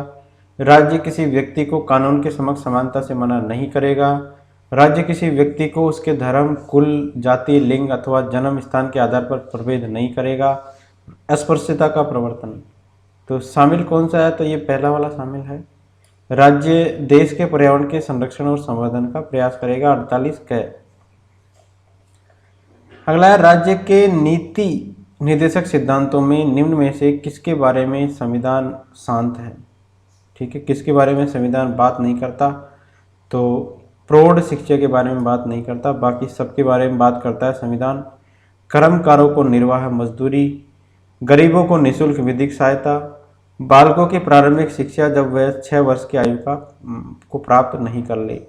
राज्य किसी व्यक्ति को कानून के समक्ष समानता से मना नहीं करेगा। राज्य किसी व्यक्ति को उसके धर्म, कुल, जाति, लिंग अथवा जन्म स्थान के आधार पर प्रभेद नहीं करेगा। अस्पृश्यता का प्रवर्तन, तो शामिल कौन सा है? तो ये पहला वाला शामिल है। राज्य देश के पर्यावरण के संरक्षण और संवर्धन का प्रयास करेगा, 48 क। अगला है, राज्य के नीति निर्देशक सिद्धांतों में निम्न में से किसके बारे में संविधान शांत है? ठीक है, किसके बारे में संविधान बात नहीं करता? तो प्रौढ़ शिक्षा के बारे में बात नहीं करता, बाकी सबके बारे में बात करता है संविधान। कर्मकारों को निर्वाह मजदूरी, गरीबों को निःशुल्क विधिक सहायता, बालकों की प्रारंभिक शिक्षा जब वह 6 वर्ष की आयु को प्राप्त नहीं कर ले।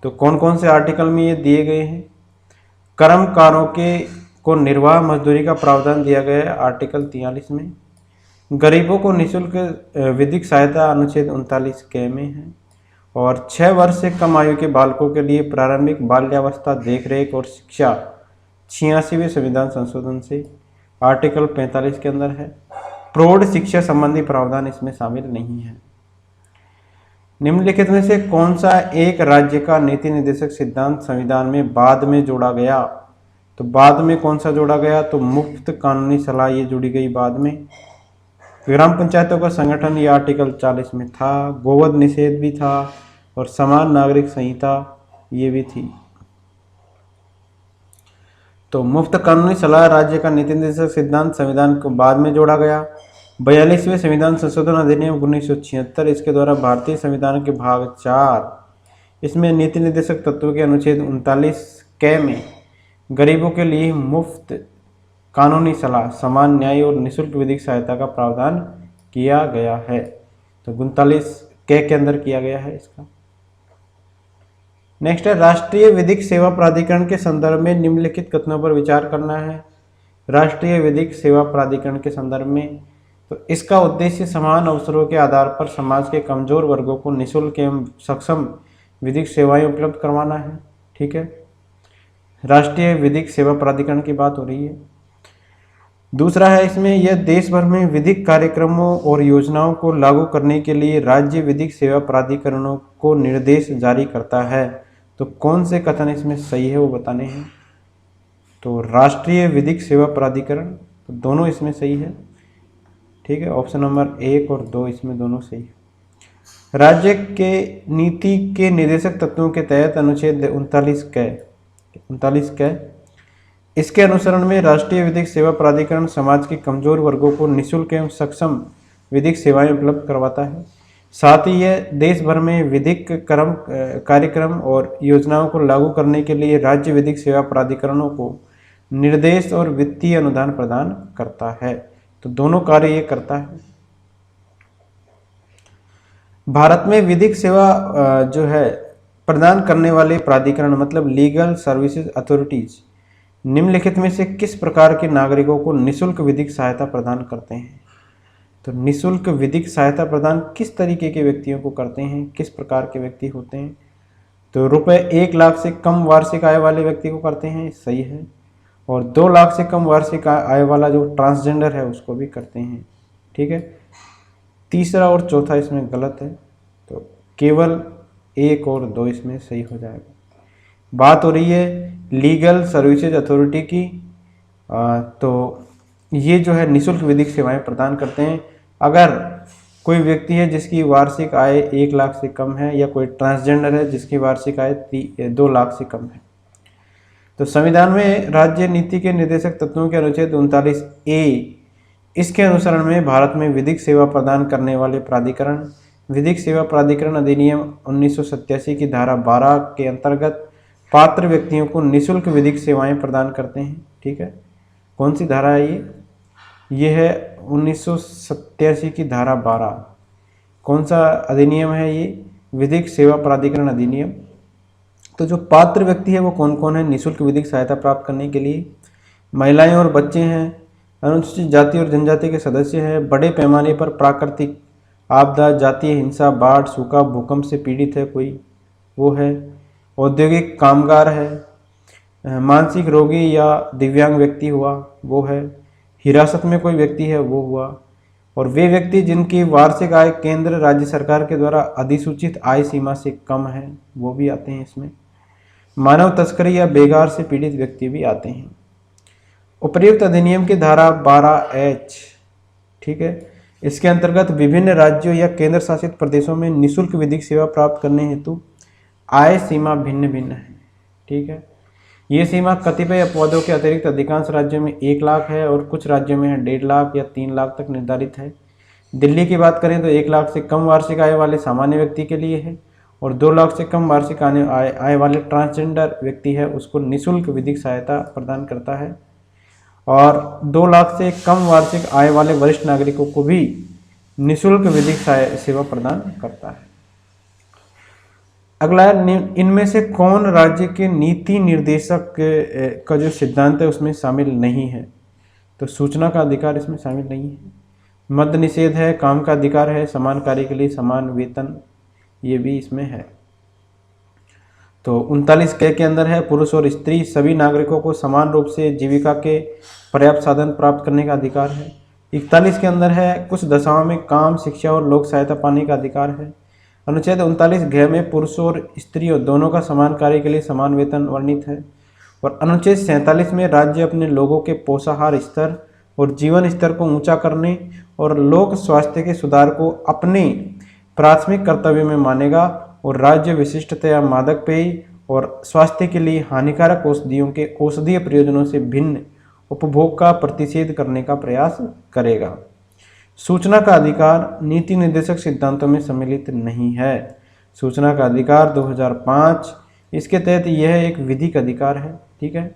तो कौन कौन से आर्टिकल में ये दिए गए हैं? कर्मकारों को निर्वाह मजदूरी का प्रावधान दिया गया है आर्टिकल 43 में। गरीबों को निःशुल्क विधिक सहायता अनुच्छेद 39 के में है। और 6 वर्ष से कम आयु के बालकों के लिए प्रारंभिक बाल्यावस्था देखरेख और शिक्षा 86वें संविधान संशोधन से आर्टिकल 45 के अंदर है। प्रौढ़ शिक्षा संबंधी प्रावधान इसमें शामिल नहीं है। निम्नलिखित में से कौन सा एक राज्य का नीति निर्देशक सिद्धांत संविधान में बाद में जोड़ा गया? तो बाद में कौन सा जोड़ा गया? तो मुफ्त कानूनी सलाह ये जुड़ी गई बाद में। ग्राम पंचायतों का संगठन ये आर्टिकल 40 में था। गोवध निषेध भी था और समान नागरिक संहिता ये भी थी। तो मुफ्त कानूनी सलाह राज्य का नीति निर्देशक सिद्धांत संविधान को बाद में जोड़ा गया। 42वें संविधान संशोधन अधिनियम 1976, इसके द्वारा भारतीय संविधान के भाग 4 इसमें नीति निर्देशक तत्वों के अनुच्छेद 39 क में गरीबों के लिए मुफ्त कानूनी सलाह, समान न्याय और निःशुल्क विधिक सहायता का प्रावधान किया गया है। तो 39 के अंदर किया गया है इसका। नेक्स्ट है, राष्ट्रीय विधिक सेवा प्राधिकरण के संदर्भ में निम्नलिखित कथनों पर विचार करना है। राष्ट्रीय विधिक सेवा प्राधिकरण के संदर्भ में, तो इसका उद्देश्य समान अवसरों के आधार पर समाज के कमजोर वर्गों को निःशुल्क एवं सक्षम विधिक सेवाएं उपलब्ध करवाना है। ठीक है, राष्ट्रीय विधिक सेवा प्राधिकरण की बात हो रही है। दूसरा है इसमें, यह देश भर में विधिक कार्यक्रमों और योजनाओं को लागू करने के लिए राज्य विधिक सेवा प्राधिकरणों को निर्देश जारी करता है। तो कौन से कथन इसमें सही है वो बताने हैं। तो राष्ट्रीय विधिक सेवा प्राधिकरण, तो दोनों इसमें सही है। ठीक है, ऑप्शन नंबर 1 और 2 इसमें दोनों सही है। राज्य के नीति के निर्देशक तत्वों के तहत अनुच्छेद 39 क इसके अनुसरण में राष्ट्रीय विधिक सेवा प्राधिकरण समाज के कमजोर वर्गों को निःशुल्क एवं सक्षम विधिक सेवाएं उपलब्ध करवाता है। साथ ही यह देश भर में विधिक कार्यक्रम और योजनाओं को लागू करने के लिए राज्य विधिक सेवा प्राधिकरणों को निर्देश और वित्तीय अनुदान प्रदान करता है। तो दोनों कार्य ये करता है। भारत में विधिक सेवा जो है प्रदान करने वाले प्राधिकरण मतलब लीगल सर्विसेज अथॉरिटीज निम्नलिखित में से किस प्रकार के नागरिकों को निःशुल्क विधिक सहायता प्रदान करते हैं। तो निःशुल्क विधिक सहायता प्रदान किस तरीके के व्यक्तियों को करते हैं, किस प्रकार के व्यक्ति होते हैं। तो रुपए 1 लाख से कम वार्षिक आय वाले व्यक्ति को करते हैं, सही है। और 2 लाख से कम वार्षिक आय वाला जो ट्रांसजेंडर है उसको भी करते हैं। ठीक है, तीसरा और चौथा इसमें गलत है, तो केवल 1 और 2 इसमें सही हो जाएगा। बात हो रही है लीगल सर्विसेज अथॉरिटी की, तो ये जो है निःशुल्क विधिक सेवाएं प्रदान करते हैं अगर कोई व्यक्ति है जिसकी वार्षिक आय 1 लाख से कम है, या कोई ट्रांसजेंडर है जिसकी वार्षिक आय 2 लाख से कम है। तो संविधान में राज्य नीति के निर्देशक तत्वों के अनुच्छेद 39A इसके अनुसरण में भारत में विधिक सेवा प्रदान करने वाले प्राधिकरण विधिक सेवा प्राधिकरण अधिनियम 1987 की धारा 12 के अंतर्गत पात्र व्यक्तियों को निःशुल्क विधिक सेवाएं प्रदान करते हैं। ठीक है, कौन सी धारा है ये है 1987 की धारा 12। कौन सा अधिनियम है ये? विधिक सेवा प्राधिकरण अधिनियम। तो जो पात्र व्यक्ति है वो कौन कौन है निःशुल्क विधिक सहायता प्राप्त करने के लिए? महिलाएं और बच्चे हैं, अनुसूचित जाति और जनजाति के सदस्य हैं, बड़े पैमाने पर प्राकृतिक आपदा, जातीय हिंसा, बाढ़, सूखा, भूकंप से पीड़ित है कोई, वो है, औद्योगिक कामगार है, मानसिक रोगी या दिव्यांग व्यक्ति हुआ, वो है, हिरासत में कोई व्यक्ति है, वो हुआ, और वे व्यक्ति जिनकी वार्षिक आय केंद्र राज्य सरकार के द्वारा अधिसूचित आय सीमा से कम है, वो भी आते हैं इसमें। मानव तस्करी या बेगार से पीड़ित व्यक्ति भी आते हैं। उपर्युक्त अधिनियम की धारा 12H, ठीक है, इसके अंतर्गत विभिन्न राज्यों या केंद्र शासित प्रदेशों में निःशुल्क विधिक सेवा प्राप्त करने हेतु आय सीमा भिन्न भिन्न है। ठीक है, ये सीमा कतिपय अपवादों के अतिरिक्त अधिकांश राज्यों में 1 लाख है और कुछ राज्यों में 1.5 लाख या 3 लाख तक निर्धारित है। दिल्ली की बात करें तो 1 लाख से कम वार्षिक आय वाले सामान्य व्यक्ति के लिए है, और 2 लाख से कम वार्षिक आय वाले ट्रांसजेंडर व्यक्ति है उसको निःशुल्क विधिक सहायता प्रदान करता है, और 2 लाख से कम वार्षिक आय वाले वरिष्ठ नागरिकों को भी निःशुल्क विधिक सेवा प्रदान करता है। अगला, इनमें से कौन राज्य के नीति निर्देशक का जो सिद्धांत है उसमें शामिल नहीं है? तो सूचना का अधिकार इसमें शामिल नहीं है, मद्य निषेध है, काम का अधिकार है, समान कार्य के लिए समान वेतन, ये भी इसमें है। तो 39 के अंदर है पुरुष और स्त्री सभी नागरिकों को समान रूप से जीविका के पर्याप्त साधन प्राप्त करने का अधिकार है। 41 के अंदर है कुछ दशाओं में काम, शिक्षा और लोक सहायता पाने का अधिकार है। अनुच्छेद 39 में पुरुषों और स्त्रियों दोनों का समान कार्य के लिए समान वेतन वर्णित है। और अनुच्छेद 47 में राज्य अपने लोगों के पोषाहार स्तर और जीवन स्तर को ऊंचा करने और लोक स्वास्थ्य के सुधार को अपने प्राथमिक कर्तव्य में मानेगा, और राज्य विशिष्टतया मादक पेय और स्वास्थ्य के लिए हानिकारक औषधियों के औषधीय प्रयोजनों से भिन्न उपभोग का प्रतिषेध करने का प्रयास करेगा। सूचना का अधिकार नीति निर्देशक सिद्धांतों में सम्मिलित नहीं है। सूचना का अधिकार 2005, इसके तहत यह एक विधिक अधिकार है। ठीक है,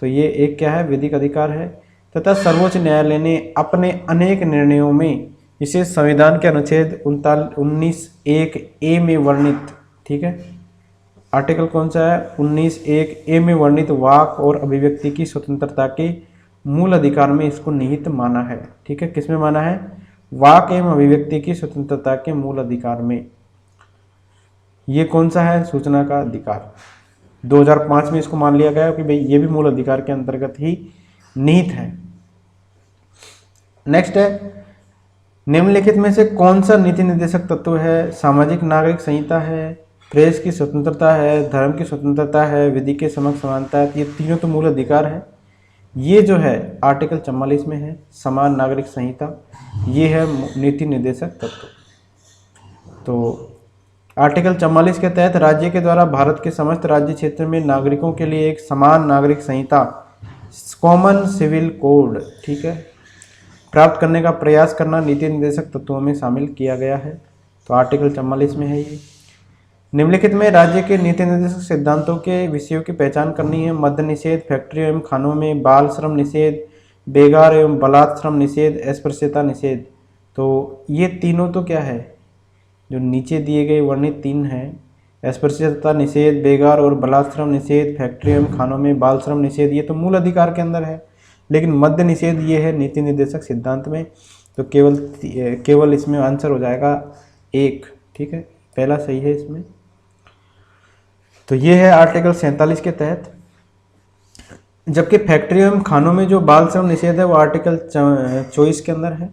तो ये एक क्या है, विधिक अधिकार है। तथा सर्वोच्च न्यायालय ने अपने अनेक निर्णयों में इसे संविधान के अनुच्छेद 19(1)(a) में वर्णित, ठीक है, आर्टिकल कौन सा है, 19(1)(a) में वर्णित वाक और अभिव्यक्ति की स्वतंत्रता के मूल अधिकार में इसको निहित माना है। ठीक है, किसमें माना है, वाक एवं अभिव्यक्ति की स्वतंत्रता के मूल अधिकार में। ये कौन सा है, सूचना का अधिकार। 2005 में इसको मान लिया गया कि भाई ये भी मूल अधिकार के अंतर्गत ही निहित है। नेक्स्ट है, निम्नलिखित में से कौन सा नीति निर्देशक तत्व है, सामाजिक नागरिक संहिता है, प्रेस की स्वतंत्रता है, धर्म की स्वतंत्रता है, विधि के समक्ष समानता है। ये तीनों तो मूल अधिकार है। ये जो है आर्टिकल 44 में है, समान नागरिक संहिता, ये है नीति निर्देशक तत्व। तो आर्टिकल 44 के तहत राज्य के द्वारा भारत के समस्त राज्य क्षेत्र में नागरिकों के लिए एक समान नागरिक संहिता, कॉमन सिविल कोड, ठीक है, प्राप्त करने का प्रयास करना नीति निर्देशक तत्वों में शामिल किया गया है। तो आर्टिकल 44 में है ये। निम्नलिखित में राज्य के नीति निर्देशक सिद्धांतों के विषयों की पहचान करनी है। मद्य निषेध, फैक्ट्रियों एवं खानों में बाल श्रम निषेध, बेगार एवं बलात् श्रम निषेध, अस्पृश्यता निषेध। तो ये तीनों तो क्या है, जो नीचे दिए गए वर्णित तीन हैं, अस्पृश्यता निषेध, बेगार और बलात् श्रम निषेध, फैक्ट्री एवं खानों में बाल श्रम निषेध, ये तो मूल अधिकार के अंदर है। लेकिन मद्य निषेध ये है नीति निर्देशक सिद्धांत में। तो केवल इसमें आंसर हो जाएगा 1। ठीक है, पहला सही है इसमें। तो ये है आर्टिकल 47 के तहत। जबकि फैक्ट्री एवं खानों में जो बाल श्रम निषेध है वो आर्टिकल 24 के अंदर है।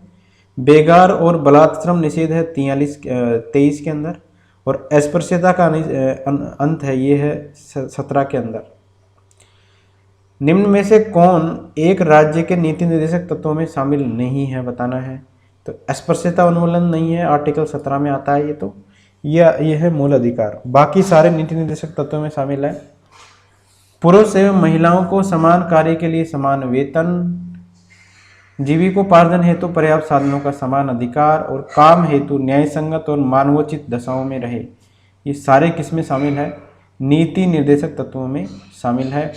बेगार और बलात् श्रम निषेध है 23 के अंदर। और अस्पृश्यता का अंत है, ये है 17 के अंदर। निम्न में से कौन एक राज्य के नीति निर्देशक तत्वों में शामिल नहीं है, बताना है। तो अस्पृश्यता उन्मूलन नहीं है, आर्टिकल 17 में आता है ये। तो ये है मूल अधिकार। बाकी सारे नीति निर्देशक तत्वों में शामिल है। पुरुष एवं महिलाओं को समान कार्य के लिए समान वेतन, जीविकोपार्जन हेतु पर्याप्त साधनों का समान अधिकार और काम हेतु न्याय संगत और मानवोचित दशाओं में रहे। ये सारे किसमें शामिल है, नीति निर्देशक तत्वों में शामिल है।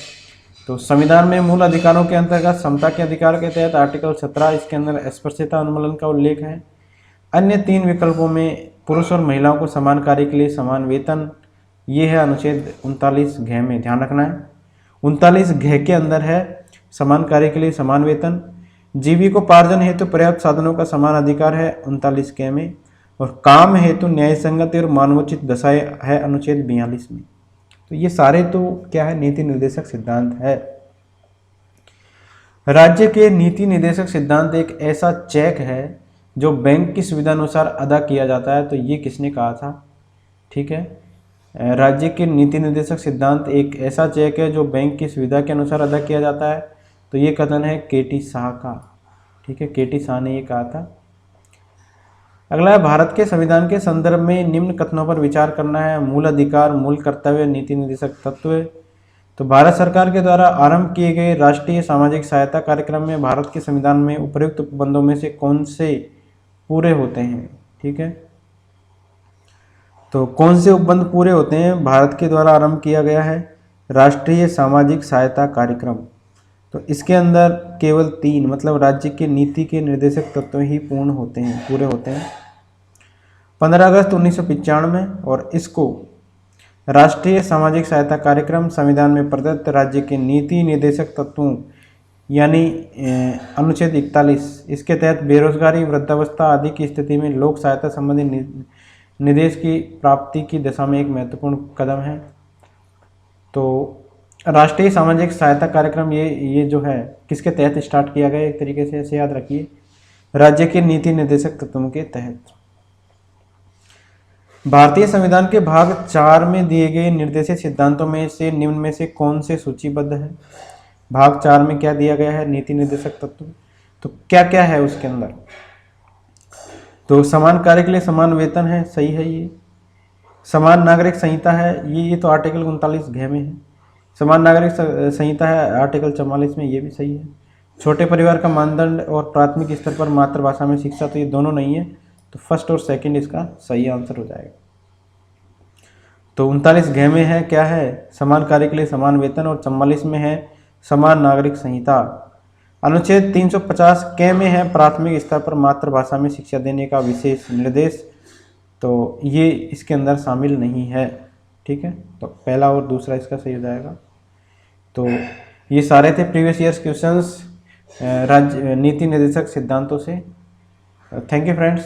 तो संविधान में मूल अधिकारों के अंतर्गत समता के अधिकार के तहत आर्टिकल 17, इसके अंदर अस्पृश्यता उन्मूलन का उल्लेख है। अन्य 3 विकल्पों में पुरुष और महिलाओं को समान कार्य के लिए समान वेतन, ये है अनुच्छेद 39(घ) में, ध्यान रखना है। 39(घ) के अंदर है समान कार्य के लिए समान वेतन, जीविकोपार्जन हेतु पर्याप्त साधनों का समान अधिकार है 39(क) में, और काम हेतु न्याय संगत और मानवोचित दशाएं है अनुच्छेद 42 में। तो ये सारे तो क्या है, नीति निर्देशक सिद्धांत है। राज्य के नीति निर्देशक सिद्धांत एक ऐसा चेक है जो बैंक की सुविधा अनुसार अदा किया जाता है। तो ये किसने कहा था, ठीक है, राज्य के नीति निर्देशक सिद्धांत एक ऐसा चेक है जो बैंक की सुविधा के अनुसार अदा किया जाता है। तो ये कथन है के.टी. शाह का, ठीक है, के.टी. शाह ने ये कहा था। अगला है, भारत के संविधान के संदर्भ में निम्न कथनों पर विचार करना है। मूल अधिकार, मूल कर्तव्य, नीति निर्देशक तत्व। तो भारत सरकार के द्वारा आरंभ किए गए राष्ट्रीय सामाजिक सहायता कार्यक्रम में भारत के संविधान में उपयुक्त उपबंधों में से कौन से पूरे होते हैं, ठीक है। तो कौन से उपबंध पूरे होते हैं, भारत के द्वारा आरंभ किया गया है राष्ट्रीय सामाजिक सहायता कार्यक्रम। तो इसके अंदर केवल 3, मतलब राज्य के नीति के निर्देशक तत्व ही पूरे होते हैं। 15 अगस्त 1995 और इसको राष्ट्रीय सामाजिक सहायता कार्यक्रम संविधान में प्रदत्त राज्य के नीति निर्देशक तत्वों यानी अनुच्छेद 41, इसके तहत बेरोजगारी, वृद्धावस्था आदि की स्थिति में लोक सहायता संबंधी निर्देश की प्राप्ति की दिशा में एक महत्वपूर्ण कदम है। तो राष्ट्रीय सामाजिक सहायता कार्यक्रम ये जो है किसके तहत स्टार्ट किया गया, एक तरीके से ऐसे याद रखिए, राज्य के नीति निर्देशक तत्वों के तहत। भारतीय संविधान के भाग 4 में दिए गए निर्देशित सिद्धांतों में से निम्न में से कौन से सूचीबद्ध है। भाग 4 में क्या दिया गया है, नीति निर्देशक तत्व। तो क्या क्या है उसके अंदर, तो समान कार्य के लिए समान वेतन है, सही है ये। समान नागरिक संहिता है, ये तो आर्टिकल 39(घ) में है। समान नागरिक संहिता है आर्टिकल 44 में, ये भी सही है। छोटे परिवार का मानदंड और प्राथमिक स्तर पर मातृभाषा में शिक्षा, तो ये दोनों नहीं है। तो फर्स्ट और सेकंड इसका सही आंसर हो जाएगा। तो 39 घ में है क्या है, समान कार्य के लिए समान वेतन, और 44 में है समान नागरिक संहिता। अनुच्छेद 350 क में है प्राथमिक स्तर पर मातृभाषा में शिक्षा देने का विशेष निर्देश, तो ये इसके अंदर शामिल नहीं है। ठीक है, तो पहला और दूसरा इसका सही हो जाएगा। तो ये सारे थे प्रीवियस ईयर्स क्वेश्चंस राज्य नीति निर्देशक सिद्धांतों से। Thank you friends.